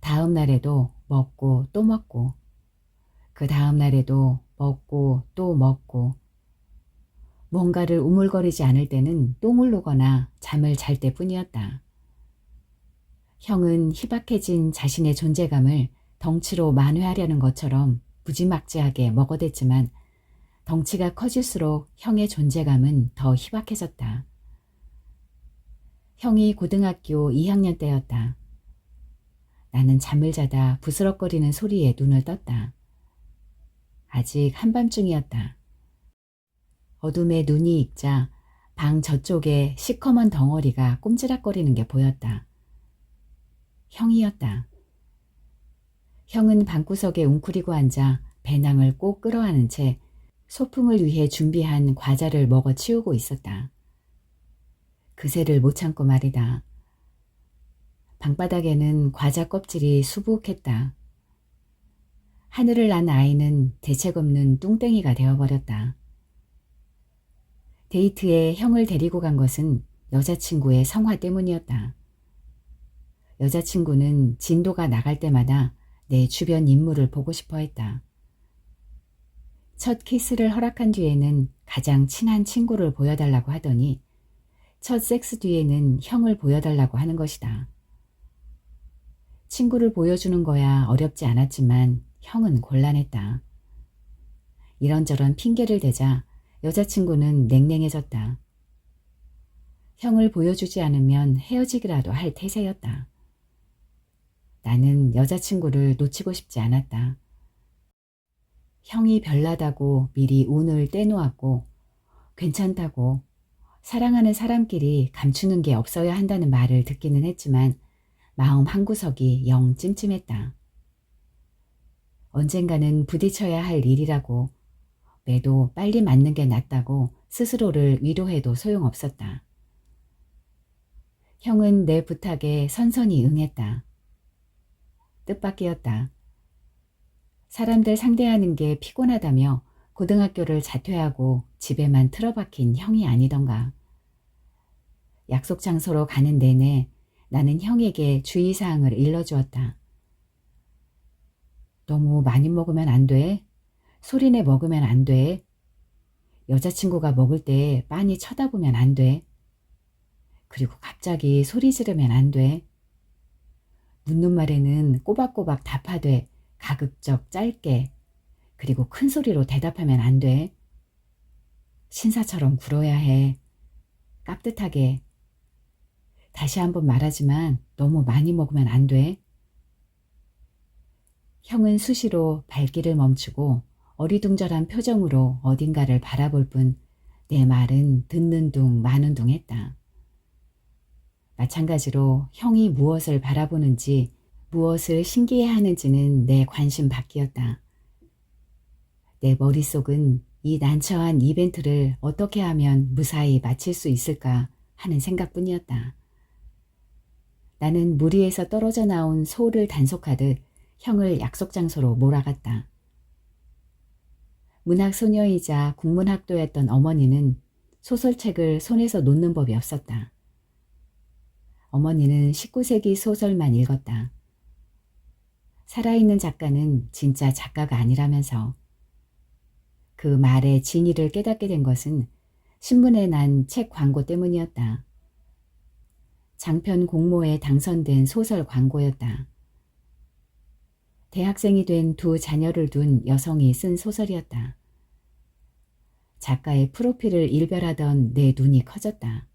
Speaker 1: 다음 날에도 먹고 또 먹고, 그 다음 날에도 먹고 또 먹고, 뭔가를 우물거리지 않을 때는 똥을 누거나 잠을 잘 때뿐이었다. 형은 희박해진 자신의 존재감을 덩치로 만회하려는 것처럼 무지막지하게 먹어댔지만 덩치가 커질수록 형의 존재감은 더 희박해졌다. 형이 고등학교 2학년 때였다. 나는 잠을 자다 부스럭거리는 소리에 눈을 떴다. 아직 한밤중이었다. 어둠에 눈이 익자 방 저쪽에 시커먼 덩어리가 꼼지락거리는 게 보였다. 형이었다. 형은 방구석에 웅크리고 앉아 배낭을 꼭 끌어안은 채 소풍을 위해 준비한 과자를 먹어 치우고 있었다. 그새를 못 참고 말이다. 방바닥에는 과자 껍질이 수북했다. 하늘을 난 아이는 대책 없는 뚱땡이가 되어버렸다. 데이트에 형을 데리고 간 것은 여자친구의 성화 때문이었다. 여자친구는 진도가 나갈 때마다 내 주변 인물을 보고 싶어 했다. 첫 키스를 허락한 뒤에는 가장 친한 친구를 보여달라고 하더니 첫 섹스 뒤에는 형을 보여달라고 하는 것이다. 친구를 보여주는 거야 어렵지 않았지만 형은 곤란했다. 이런저런 핑계를 대자 여자친구는 냉랭해졌다. 형을 보여주지 않으면 헤어지기라도 할 태세였다. 나는 여자친구를 놓치고 싶지 않았다. 형이 별나다고 미리 운을 떼놓았고 괜찮다고 사랑하는 사람끼리 감추는 게 없어야 한다는 말을 듣기는 했지만 마음 한구석이 영 찜찜했다. 언젠가는 부딪혀야 할 일이라고 매도 빨리 맞는 게 낫다고 스스로를 위로해도 소용없었다. 형은 내 부탁에 선선히 응했다. 뜻밖이었다. 사람들 상대하는 게 피곤하다며 고등학교를 자퇴하고 집에만 틀어박힌 형이 아니던가. 약속 장소로 가는 내내 나는 형에게 주의사항을 일러주었다. 너무 많이 먹으면 안 돼. 소리내 먹으면 안 돼. 여자친구가 먹을 때 빤히 쳐다보면 안 돼. 그리고 갑자기 소리 지르면 안 돼. 묻는 말에는 꼬박꼬박 답하되 가급적 짧게, 그리고 큰 소리로 대답하면 안 돼. 신사처럼 굴어야 해. 깍듯하게. 다시 한번 말하지만 너무 많이 먹으면 안 돼. 형은 수시로 발길을 멈추고 어리둥절한 표정으로 어딘가를 바라볼 뿐 내 말은 듣는 둥 마는 둥 했다. 마찬가지로 형이 무엇을 바라보는지 무엇을 신기해하는지는 내 관심 밖이었다. 내 머릿속은 이 난처한 이벤트를 어떻게 하면 무사히 마칠 수 있을까 하는 생각뿐이었다. 나는 무리에서 떨어져 나온 소를 단속하듯 형을 약속 장소로 몰아갔다. 문학소녀이자 국문학도였던 어머니는 소설책을 손에서 놓는 법이 없었다. 어머니는 19세기 소설만 읽었다. 살아있는 작가는 진짜 작가가 아니라면서. 그 말의 진위를 깨닫게 된 것은 신문에 난 책 광고 때문이었다. 장편 공모에 당선된 소설 광고였다. 대학생이 된 두 자녀를 둔 여성이 쓴 소설이었다. 작가의 프로필을 일별하던 내 눈이 커졌다.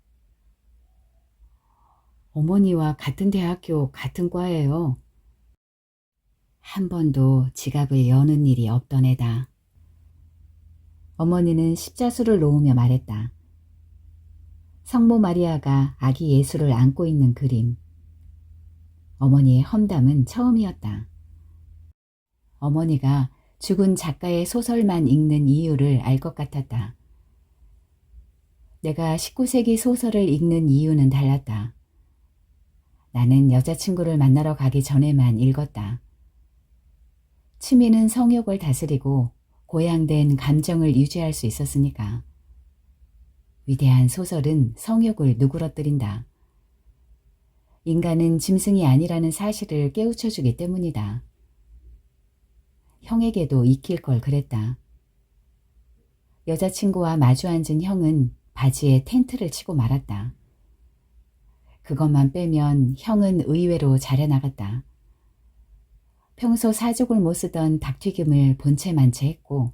Speaker 1: 어머니와 같은 대학교 같은 과예요. 한 번도 지갑을 여는 일이 없던 애다. 어머니는 십자수를 놓으며 말했다. 성모 마리아가 아기 예수를 안고 있는 그림. 어머니의 험담은 처음이었다. 어머니가 죽은 작가의 소설만 읽는 이유를 알 것 같았다. 내가 19세기 소설을 읽는 이유는 달랐다. 나는 여자친구를 만나러 가기 전에만 읽었다. 취미는 성욕을 다스리고 고양된 감정을 유지할 수 있었으니까. 위대한 소설은 성욕을 누그러뜨린다. 인간은 짐승이 아니라는 사실을 깨우쳐주기 때문이다. 형에게도 익힐 걸 그랬다. 여자친구와 마주 앉은 형은 바지에 텐트를 치고 말았다. 그것만 빼면 형은 의외로 잘해나갔다. 평소 사족을 못 쓰던 닭튀김을 본체만 채 했고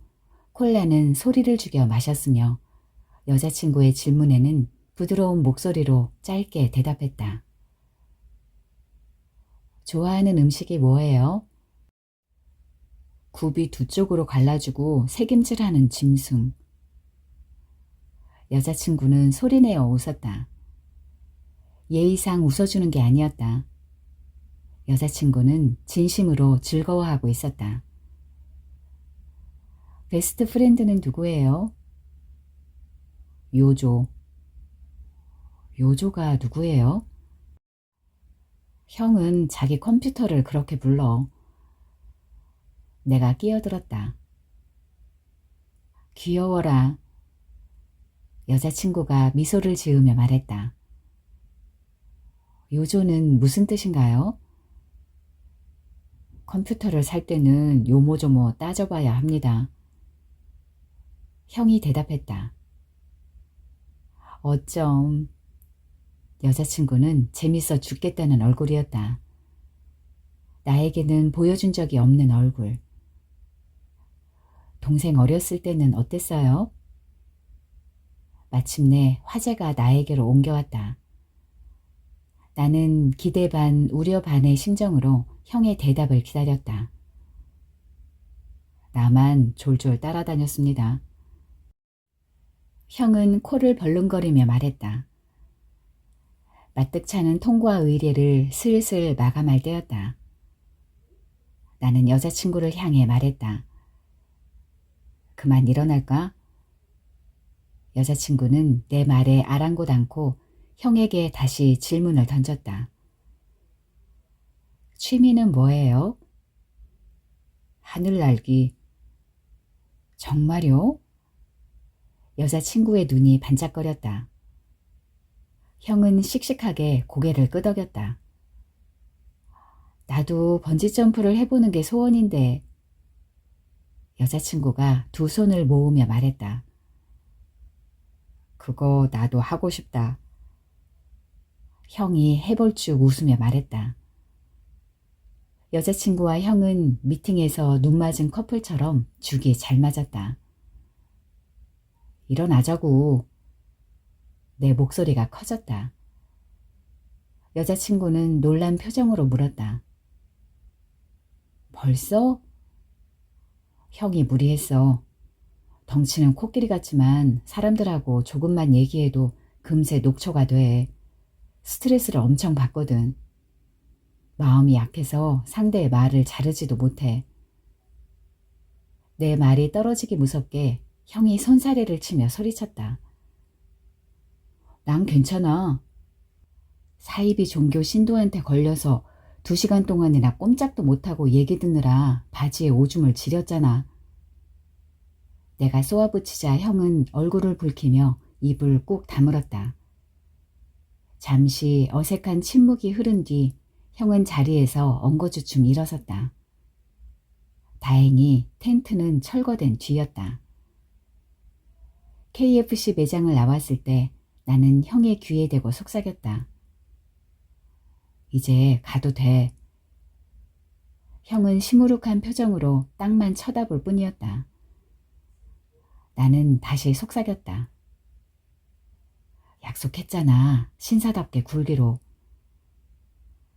Speaker 1: 콜라는 소리를 죽여 마셨으며 여자친구의 질문에는 부드러운 목소리로 짧게 대답했다. 좋아하는 음식이 뭐예요? 굽이 두 쪽으로 갈라주고 새김질하는 짐승. 여자친구는 소리내어 웃었다. 예의상 웃어주는 게 아니었다. 여자친구는 진심으로 즐거워하고 있었다. 베스트 프렌드는 누구예요? 요조. 요조가 누구예요? 형은 자기 컴퓨터를 그렇게 불러. 내가 끼어들었다. 귀여워라. 여자친구가 미소를 지으며 말했다. 요조는 무슨 뜻인가요? 컴퓨터를 살 때는 요모조모 따져봐야 합니다. 형이 대답했다. 어쩜. 여자친구는 재밌어 죽겠다는 얼굴이었다. 나에게는 보여준 적이 없는 얼굴. 동생 어렸을 때는 어땠어요? 마침내 화제가 나에게로 옮겨왔다. 나는 기대 반 우려 반의 심정으로 형의 대답을 기다렸다. 나만 졸졸 따라다녔습니다. 형은 코를 벌렁거리며 말했다. 마뜩 차는 통과 의례를 슬슬 마감할 때였다. 나는 여자친구를 향해 말했다. 그만 일어날까? 여자친구는 내 말에 아랑곳 않고 형에게 다시 질문을 던졌다. 취미는 뭐예요? 하늘날기. 정말요? 여자친구의 눈이 반짝거렸다. 형은 씩씩하게 고개를 끄덕였다. 나도 번지점프를 해보는 게 소원인데. 여자친구가 두 손을 모으며 말했다. 그거 나도 하고 싶다. 형이 해볼쭉 웃으며 말했다. 여자친구와 형은 미팅에서 눈 맞은 커플처럼 죽이 잘 맞았다. 일어나자고. 내 목소리가 커졌다. 여자친구는 놀란 표정으로 물었다. 벌써? 형이 무리했어. 덩치는 코끼리 같지만 사람들하고 조금만 얘기해도 금세 녹초가 돼. 스트레스를 엄청 받거든. 마음이 약해서 상대의 말을 자르지도 못해. 내 말이 떨어지기 무섭게 형이 손사래를 치며 소리쳤다. 난 괜찮아. 사이비 종교 신도한테 걸려서 2시간 동안이나 꼼짝도 못하고 얘기 듣느라 바지에 오줌을 지렸잖아. 내가 쏘아붙이자 형은 얼굴을 붉히며 입을 꾹 다물었다. 잠시 어색한 침묵이 흐른 뒤 형은 자리에서 엉거주춤 일어섰다. 다행히 텐트는 철거된 뒤였다. KFC 매장을 나왔을 때 나는 형의 귀에 대고 속삭였다. 이제 가도 돼. 형은 시무룩한 표정으로 땅만 쳐다볼 뿐이었다. 나는 다시 속삭였다. 약속했잖아. 신사답게 굴기로.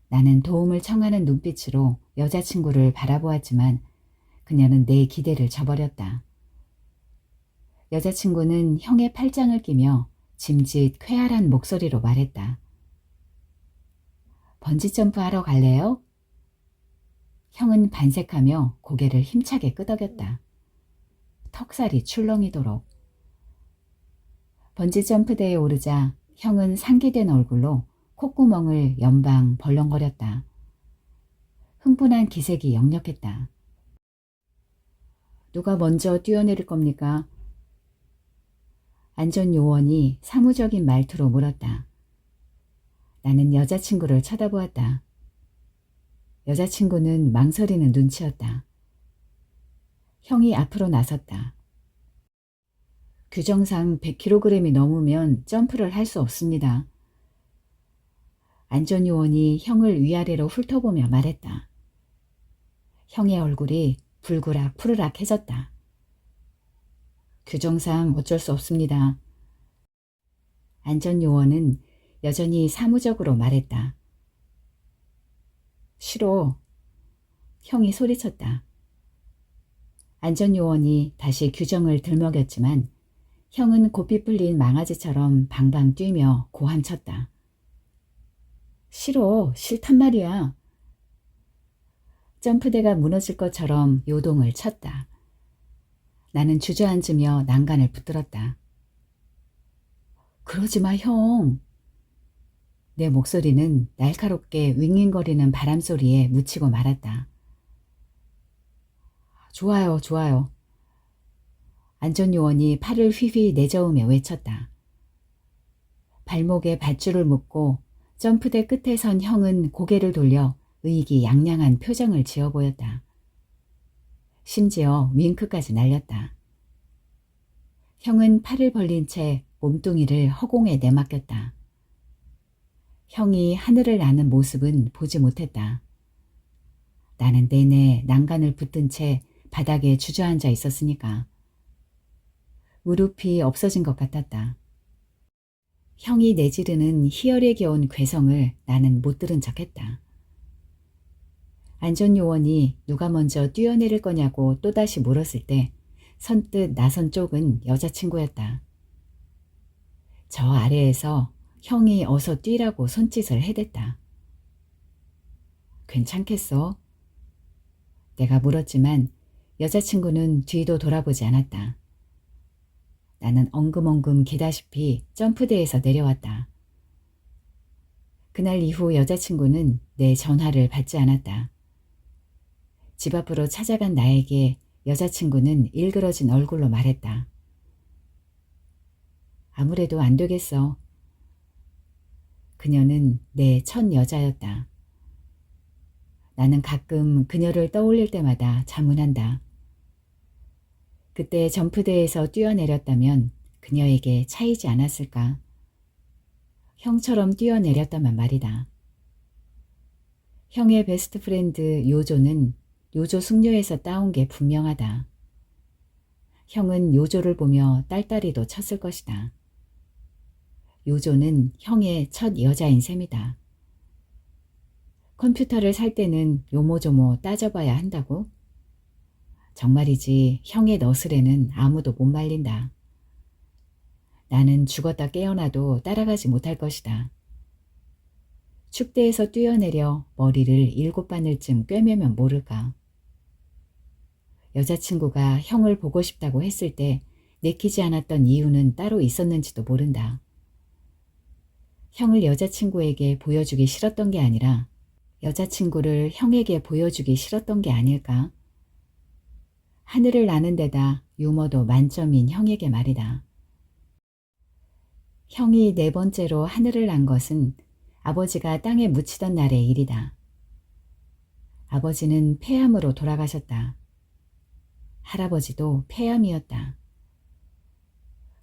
Speaker 1: 나는 도움을 청하는 눈빛으로 여자친구를 바라보았지만 그녀는 내 기대를 저버렸다. 여자친구는 형의 팔짱을 끼며 짐짓 쾌활한 목소리로 말했다. 번지점프 하러 갈래요? 형은 반색하며 고개를 힘차게 끄덕였다. 턱살이 출렁이도록. 번지점프대에 오르자 형은 상기된 얼굴로 콧구멍을 연방 벌렁거렸다. 흥분한 기색이 역력했다. 누가 먼저 뛰어내릴 겁니까? 안전요원이 사무적인 말투로 물었다. 나는 여자친구를 쳐다보았다. 여자친구는 망설이는 눈치였다. 형이 앞으로 나섰다. 규정상 100kg이 넘으면 점프를 할 수 없습니다. 안전요원이 형을 위아래로 훑어보며 말했다. 형의 얼굴이 불그락 푸르락해졌다. 규정상 어쩔 수 없습니다. 안전요원은 여전히 사무적으로 말했다. 싫어. 형이 소리쳤다. 안전요원이 다시 규정을 들먹였지만 형은 고삐 풀린 망아지처럼 방방 뛰며 고함쳤다. 싫어. 싫단 말이야. 점프대가 무너질 것처럼 요동을 쳤다. 나는 주저앉으며 난간을 붙들었다. 그러지 마, 형. 내 목소리는 날카롭게 윙윙거리는 바람소리에 묻히고 말았다. 좋아요, 좋아요. 안전요원이 팔을 휘휘 내저으며 외쳤다. 발목에 밧줄을 묶고 점프대 끝에 선 형은 고개를 돌려 의기양양한 표정을 지어 보였다. 심지어 윙크까지 날렸다. 형은 팔을 벌린 채 몸뚱이를 허공에 내맡겼다. 형이 하늘을 나는 모습은 보지 못했다. 나는 내내 난간을 붙든 채 바닥에 주저앉아 있었으니까. 무릎이 없어진 것 같았다. 형이 내지르는 희열에 겨운 괴성을 나는 못 들은 척했다. 안전요원이 누가 먼저 뛰어내릴 거냐고 또다시 물었을 때 선뜻 나선 쪽은 여자친구였다. 저 아래에서 형이 어서 뛰라고 손짓을 해댔다. 괜찮겠어? 내가 물었지만 여자친구는 뒤도 돌아보지 않았다. 나는 엉금엉금 기다시피 점프대에서 내려왔다. 그날 이후 여자친구는 내 전화를 받지 않았다. 집 앞으로 찾아간 나에게 여자친구는 일그러진 얼굴로 말했다. 아무래도 안 되겠어. 그녀는 내 첫 여자였다. 나는 가끔 그녀를 떠올릴 때마다 자문한다. 그때 점프대에서 뛰어내렸다면 그녀에게 차이지 않았을까? 형처럼 뛰어내렸다만 말이다. 형의 베스트 프렌드 요조는 요조 숙녀에서 따온 게 분명하다. 형은 요조를 보며 딸딸이도 쳤을 것이다. 요조는 형의 첫 여자인 셈이다. 컴퓨터를 살 때는 요모조모 따져봐야 한다고? 정말이지 형의 너스레는 아무도 못 말린다. 나는 죽었다 깨어나도 따라가지 못할 것이다. 축대에서 뛰어내려 머리를 7바늘쯤 꿰매면 모를까. 여자친구가 형을 보고 싶다고 했을 때 내키지 않았던 이유는 따로 있었는지도 모른다. 형을 여자친구에게 보여주기 싫었던 게 아니라 여자친구를 형에게 보여주기 싫었던 게 아닐까? 하늘을 나는 데다 유머도 만점인 형에게 말이다. 형이 4번째로 하늘을 난 것은 아버지가 땅에 묻히던 날의 일이다. 아버지는 폐암으로 돌아가셨다. 할아버지도 폐암이었다.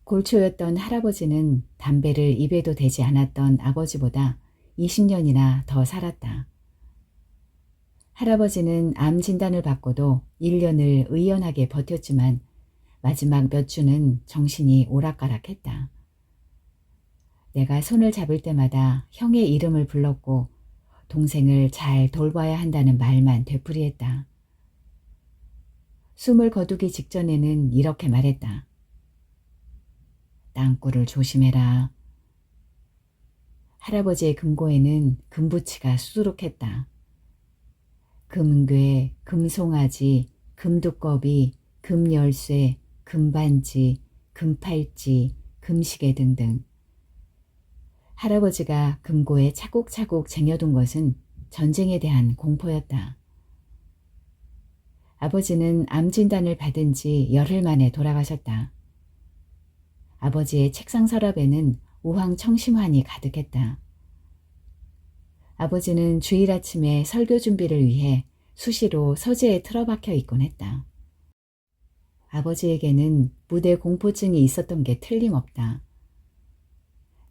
Speaker 1: 골초였던 할아버지는 담배를 입에도 대지 않았던 아버지보다 20년이나 더 살았다. 할아버지는 암 진단을 받고도 1년을 의연하게 버텼지만 마지막 몇 주는 정신이 오락가락했다. 내가 손을 잡을 때마다 형의 이름을 불렀고 동생을 잘 돌봐야 한다는 말만 되풀이했다. 숨을 거두기 직전에는 이렇게 말했다. 땅굴을 조심해라. 할아버지의 금고에는 금부치가 수두룩했다. 금괴, 금송아지, 금두꺼비, 금열쇠, 금반지, 금팔찌, 금시계 등등. 할아버지가 금고에 차곡차곡 쟁여둔 것은 전쟁에 대한 공포였다. 아버지는 암 진단을 받은 지 열흘 만에 돌아가셨다. 아버지의 책상 서랍에는 우황청심환이 가득했다. 아버지는 주일 아침에 설교 준비를 위해 수시로 서재에 틀어박혀 있곤 했다. 아버지에게는 무대 공포증이 있었던 게 틀림없다.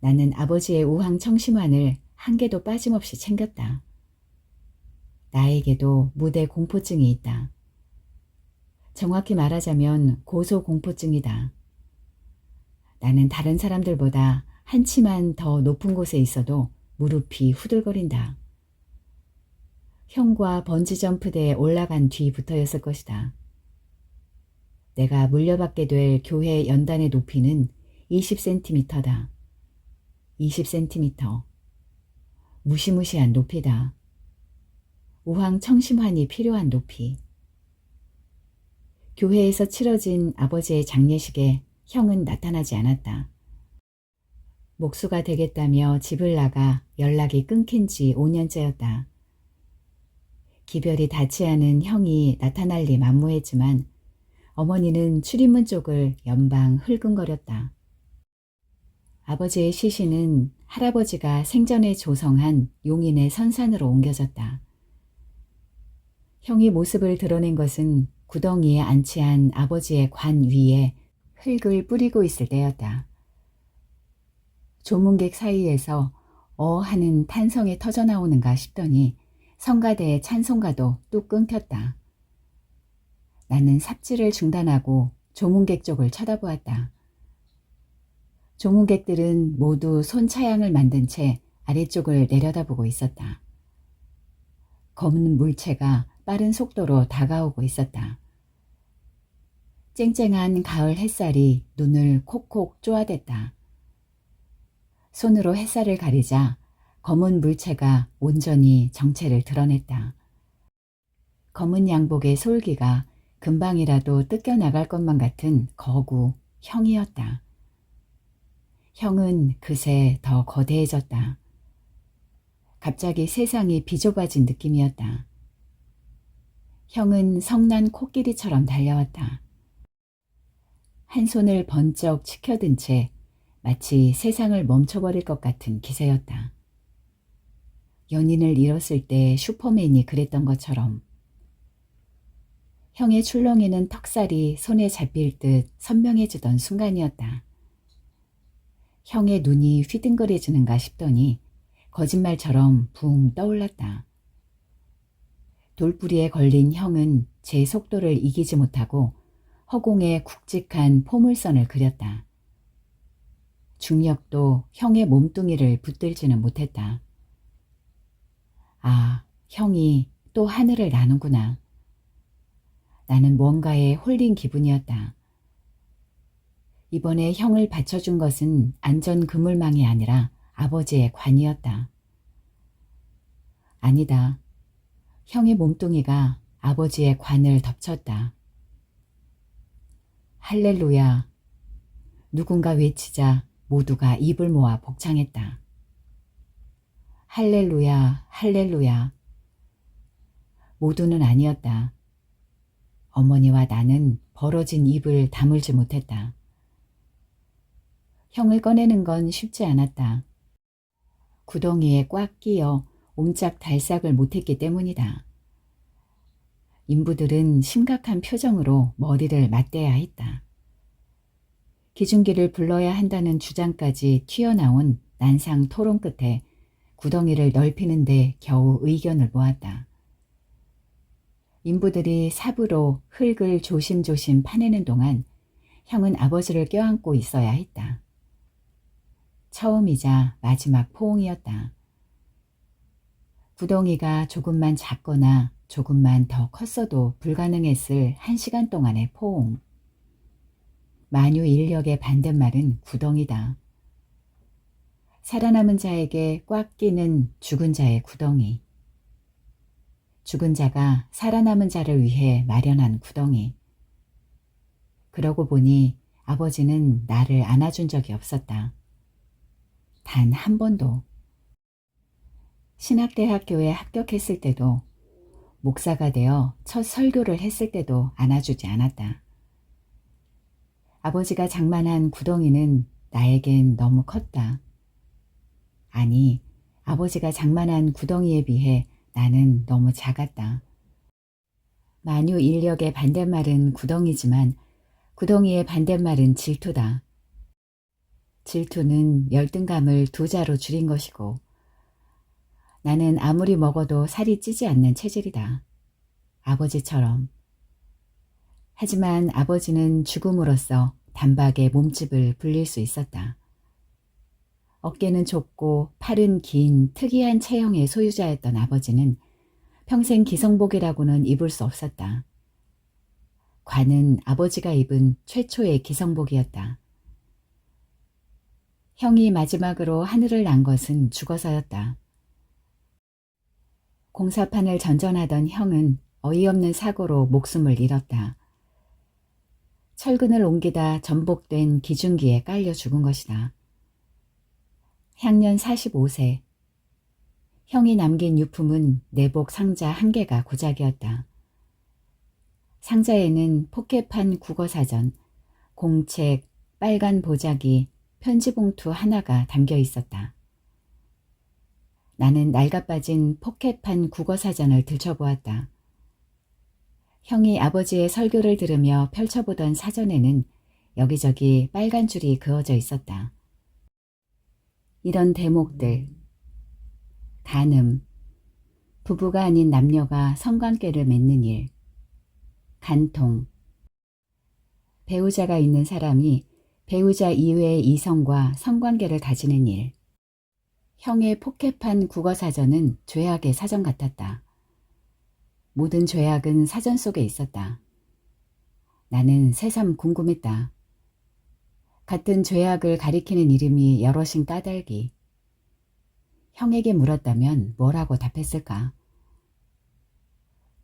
Speaker 1: 나는 아버지의 우황청심환을 한 개도 빠짐없이 챙겼다. 나에게도 무대 공포증이 있다. 정확히 말하자면 고소공포증이다. 나는 다른 사람들보다 한 치만 더 높은 곳에 있어도 무릎이 후들거린다. 형과 번지점프대에 올라간 뒤부터였을 것이다. 내가 물려받게 될 교회 연단의 높이는 20cm다. 20cm. 무시무시한 높이다. 우황청심환이 필요한 높이. 교회에서 치러진 아버지의 장례식에 형은 나타나지 않았다. 목수가 되겠다며 집을 나가 연락이 끊긴 지 5년째였다. 기별이 닿지 않은 형이 나타날 리 만무했지만 어머니는 출입문 쪽을 연방 흘금거렸다. 아버지의 시신은 할아버지가 생전에 조성한 용인의 선산으로 옮겨졌다. 형이 모습을 드러낸 것은 구덩이에 안치한 아버지의 관 위에 흙을 뿌리고 있을 때였다. 조문객 사이에서 하는 탄성이 터져나오는가 싶더니 성가대의 찬송가도 뚝 끊겼다. 나는 삽질을 중단하고 조문객 쪽을 쳐다보았다. 조문객들은 모두 손차양을 만든 채 아래쪽을 내려다보고 있었다. 검은 물체가 빠른 속도로 다가오고 있었다. 쨍쨍한 가을 햇살이 눈을 콕콕 쪼아댔다. 손으로 햇살을 가리자 검은 물체가 온전히 정체를 드러냈다. 검은 양복의 솔기가 금방이라도 뜯겨나갈 것만 같은 거구 형이었다. 형은 그새 더 거대해졌다. 갑자기 세상이 비좁아진 느낌이었다. 형은 성난 코끼리처럼 달려왔다. 한 손을 번쩍 치켜든 채 마치 세상을 멈춰버릴 것 같은 기세였다. 연인을 잃었을 때 슈퍼맨이 그랬던 것처럼. 형의 출렁이는 턱살이 손에 잡힐 듯 선명해지던 순간이었다. 형의 눈이 휘둥그레지는가 싶더니 거짓말처럼 붕 떠올랐다. 돌뿌리에 걸린 형은 제 속도를 이기지 못하고 허공에 굵직한 포물선을 그렸다. 중력도 형의 몸뚱이를 붙들지는 못했다. 아, 형이 또 하늘을 나는구나. 나는 뭔가에 홀린 기분이었다. 이번에 형을 받쳐준 것은 안전 그물망이 아니라 아버지의 관이었다. 아니다. 형의 몸뚱이가 아버지의 관을 덮쳤다. 할렐루야. 누군가 외치자 모두가 입을 모아 복창했다. 할렐루야, 할렐루야. 모두는 아니었다. 어머니와 나는 벌어진 입을 다물지 못했다. 형을 꺼내는 건 쉽지 않았다. 구덩이에 꽉 끼어 옴짝달싹을 못했기 때문이다. 인부들은 심각한 표정으로 머리를 맞대야 했다. 기중기를 불러야 한다는 주장까지 튀어나온 난상 토론 끝에 구덩이를 넓히는데 겨우 의견을 모았다. 인부들이 삽으로 흙을 조심조심 파내는 동안 형은 아버지를 껴안고 있어야 했다. 처음이자 마지막 포옹이었다. 구덩이가 조금만 작거나 조금만 더 컸어도 불가능했을 1시간 동안의 포옹. 만유 인력의 반대말은 구덩이다. 살아남은 자에게 꽉 끼는 죽은 자의 구덩이. 죽은 자가 살아남은 자를 위해 마련한 구덩이. 그러고 보니 아버지는 나를 안아준 적이 없었다. 단 한 번도. 신학대학교에 합격했을 때도, 목사가 되어 첫 설교를 했을 때도 안아주지 않았다. 아버지가 장만한 구덩이는 나에겐 너무 컸다. 아니, 아버지가 장만한 구덩이에 비해 나는 너무 작았다. 만유 인력의 반대말은 구덩이지만 구덩이의 반대말은 질투다. 질투는 열등감을 두 자로 줄인 것이고 나는 아무리 먹어도 살이 찌지 않는 체질이다. 아버지처럼. 하지만 아버지는 죽음으로써 단박에 몸집을 불릴 수 있었다. 어깨는 좁고 팔은 긴 특이한 체형의 소유자였던 아버지는 평생 기성복이라고는 입을 수 없었다. 관은 아버지가 입은 최초의 기성복이었다. 형이 마지막으로 하늘을 난 것은 죽어서였다. 공사판을 전전하던 형은 어이없는 사고로 목숨을 잃었다. 철근을 옮기다 전복된 기중기에 깔려 죽은 것이다. 향년 45세. 형이 남긴 유품은 내복 상자 1개가 고작이었다. 상자에는 포켓판 국어사전, 공책, 빨간 보자기, 편지봉투 하나가 담겨 있었다. 나는 낡아빠진 포켓판 국어사전을 들춰보았다. 형이 아버지의 설교를 들으며 펼쳐보던 사전에는 여기저기 빨간 줄이 그어져 있었다. 이런 대목들. 간음. 부부가 아닌 남녀가 성관계를 맺는 일. 간통. 배우자가 있는 사람이 배우자 이외의 이성과 성관계를 가지는 일. 형의 포켓판 국어사전은 죄악의 사전 같았다. 모든 죄악은 사전 속에 있었다. 나는 새삼 궁금했다. 같은 죄악을 가리키는 이름이 여럿인 까닭이. 형에게 물었다면 뭐라고 답했을까?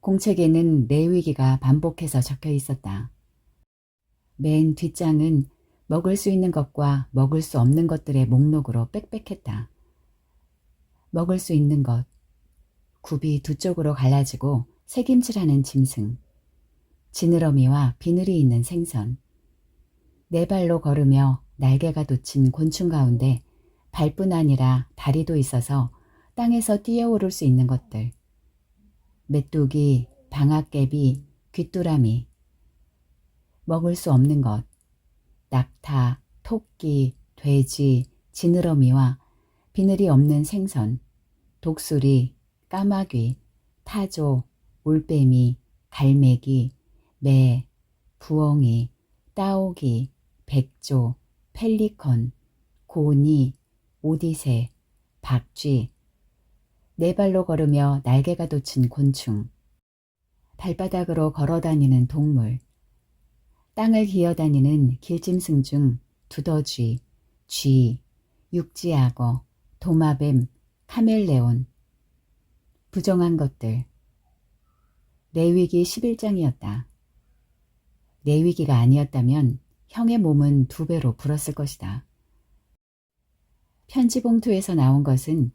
Speaker 1: 공책에는 레위기가 반복해서 적혀 있었다. 맨 뒷장은 먹을 수 있는 것과 먹을 수 없는 것들의 목록으로 빽빽했다. 먹을 수 있는 것, 굽이 두 쪽으로 갈라지고 새김질하는 짐승, 지느러미와 비늘이 있는 생선, 네 발로 걸으며 날개가 돋친 곤충 가운데 발뿐 아니라 다리도 있어서 땅에서 뛰어오를 수 있는 것들, 메뚜기, 방앗개비, 귀뚜라미, 먹을 수 없는 것, 낙타, 토끼, 돼지, 지느러미와 비늘이 없는 생선, 독수리, 까마귀, 타조, 올빼미, 갈매기, 매, 부엉이, 따오기, 백조, 펠리컨, 고니, 오디새, 박쥐, 네 발로 걸으며 날개가 돋친 곤충, 발바닥으로 걸어다니는 동물, 땅을 기어다니는 길짐승 중 두더쥐, 쥐, 육지악어, 도마뱀, 카멜레온, 부정한 것들. 레위기 11장이었다. 레위기가 아니었다면 형의 몸은 2배로 불었을 것이다. 편지봉투에서 나온 것은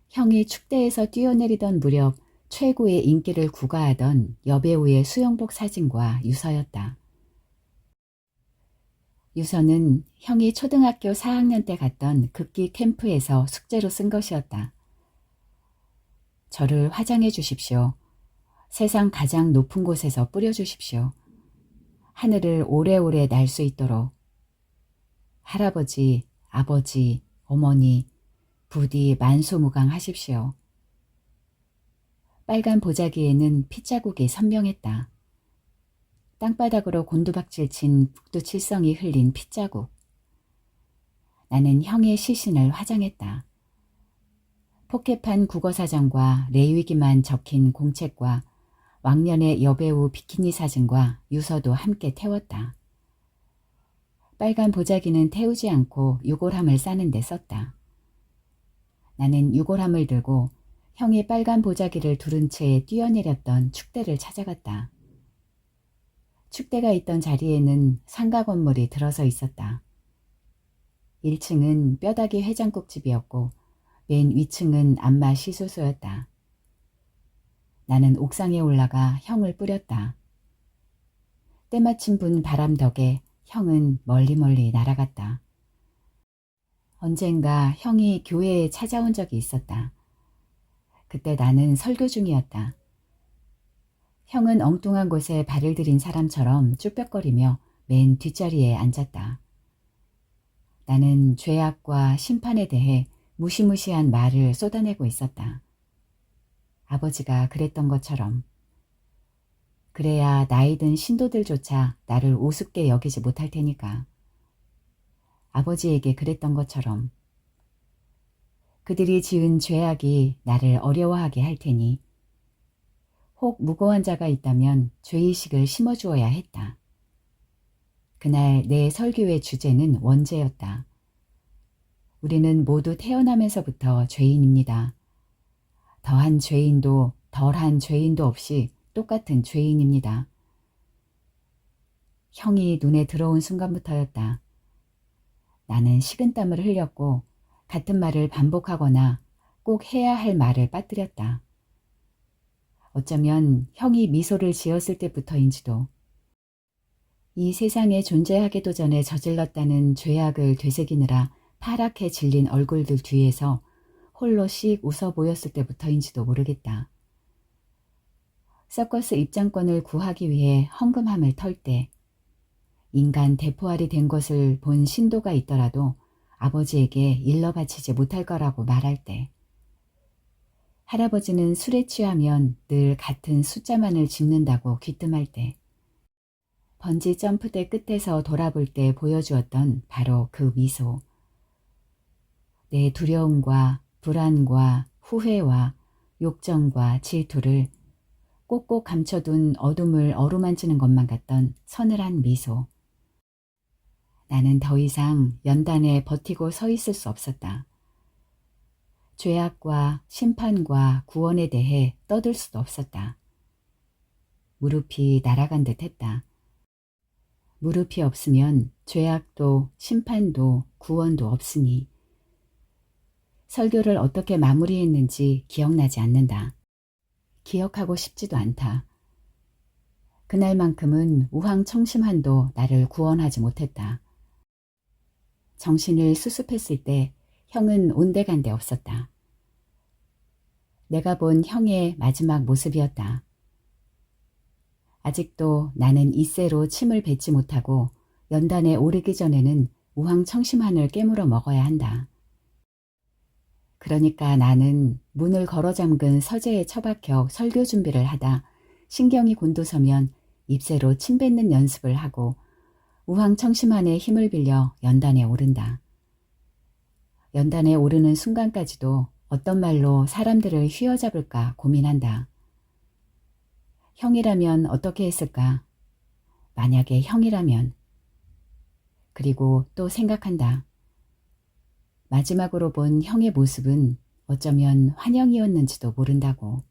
Speaker 1: 형이 축대에서 뛰어내리던 무렵 최고의 인기를 구가하던 여배우의 수영복 사진과 유서였다. 유서는 형이 초등학교 4학년 때 갔던 극기 캠프에서 숙제로 쓴 것이었다. 저를 화장해 주십시오. 세상 가장 높은 곳에서 뿌려주십시오. 하늘을 오래오래 날 수 있도록. 할아버지, 아버지, 어머니, 부디 만소무강하십시오. 빨간 보자기에는 핏자국이 선명했다. 땅바닥으로 곤두박질 친 북두칠성이 흘린 핏자국. 나는 형의 시신을 화장했다. 포켓판 국어사전과 레위기만 적힌 공책과 왕년의 여배우 비키니 사진과 유서도 함께 태웠다. 빨간 보자기는 태우지 않고 유골함을 싸는 데 썼다. 나는 유골함을 들고 형이 빨간 보자기를 두른 채 뛰어내렸던 축대를 찾아갔다. 축대가 있던 자리에는 상가 건물이 들어서 있었다. 1층은 뼈다귀 해장국집이었고 맨 위층은 안마 시소소였다. 나는 옥상에 올라가 형을 뿌렸다. 때마침 분 바람 덕에 형은 멀리 날아갔다. 언젠가 형이 교회에 찾아온 적이 있었다. 그때 나는 설교 중이었다. 형은 엉뚱한 곳에 발을 들인 사람처럼 쭈뼛거리며 맨 뒷자리에 앉았다. 나는 죄악과 심판에 대해 무시무시한 말을 쏟아내고 있었다. 아버지가 그랬던 것처럼. 그래야 나이든 신도들조차 나를 우습게 여기지 못할 테니까. 아버지에게 그랬던 것처럼. 그들이 지은 죄악이 나를 어려워하게 할 테니 혹 무고한 자가 있다면 죄의식을 심어주어야 했다. 그날 내 설교의 주제는 원죄였다. 우리는 모두 태어나면서부터 죄인입니다. 더한 죄인도 덜한 죄인도 없이 똑같은 죄인입니다. 형이 눈에 들어온 순간부터였다. 나는 식은땀을 흘렸고 같은 말을 반복하거나 꼭 해야 할 말을 빠뜨렸다. 어쩌면 형이 미소를 지었을 때부터인지도 이 세상에 존재하기도 전에 저질렀다는 죄악을 되새기느라 파랗게 질린 얼굴들 뒤에서 홀로 씩 웃어 보였을 때부터인지도 모르겠다. 서커스 입장권을 구하기 위해 헌금함을 털 때, 인간 대포알이 된 것을 본 신도가 있더라도 아버지에게 일러 바치지 못할 거라고 말할 때, 할아버지는 술에 취하면 늘 같은 숫자만을 짚는다고 귀뜸할 때, 번지 점프대 끝에서 돌아볼 때 보여주었던 바로 그 미소. 내 두려움과 불안과 후회와 욕정과 질투를 꼭꼭 감춰둔 어둠을 어루만지는 것만 같던 서늘한 미소. 나는 더 이상 연단에 버티고 서 있을 수 없었다. 죄악과 심판과 구원에 대해 떠들 수도 없었다. 무릎이 날아간 듯 했다. 무릎이 없으면 죄악도 심판도 구원도 없으니. 설교를 어떻게 마무리했는지 기억나지 않는다. 기억하고 싶지도 않다. 그날만큼은 우황청심한도 나를 구원하지 못했다. 정신을 수습했을 때 형은 온데간데 없었다. 내가 본 형의 마지막 모습이었다. 아직도 나는 이새로 침을 뱉지 못하고 연단에 오르기 전에는 우황청심한을 깨물어 먹어야 한다. 그러니까 나는 문을 걸어 잠근 서재에 처박혀 설교 준비를 하다 신경이 곤두서면 잎새로 침 뱉는 연습을 하고 우황청심한의 힘을 빌려 연단에 오른다. 연단에 오르는 순간까지도 어떤 말로 사람들을 휘어잡을까 고민한다. 형이라면 어떻게 했을까? 만약에 형이라면. 그리고 또 생각한다. 마지막으로 본 형의 모습은 어쩌면 환영이었는지도 모른다고.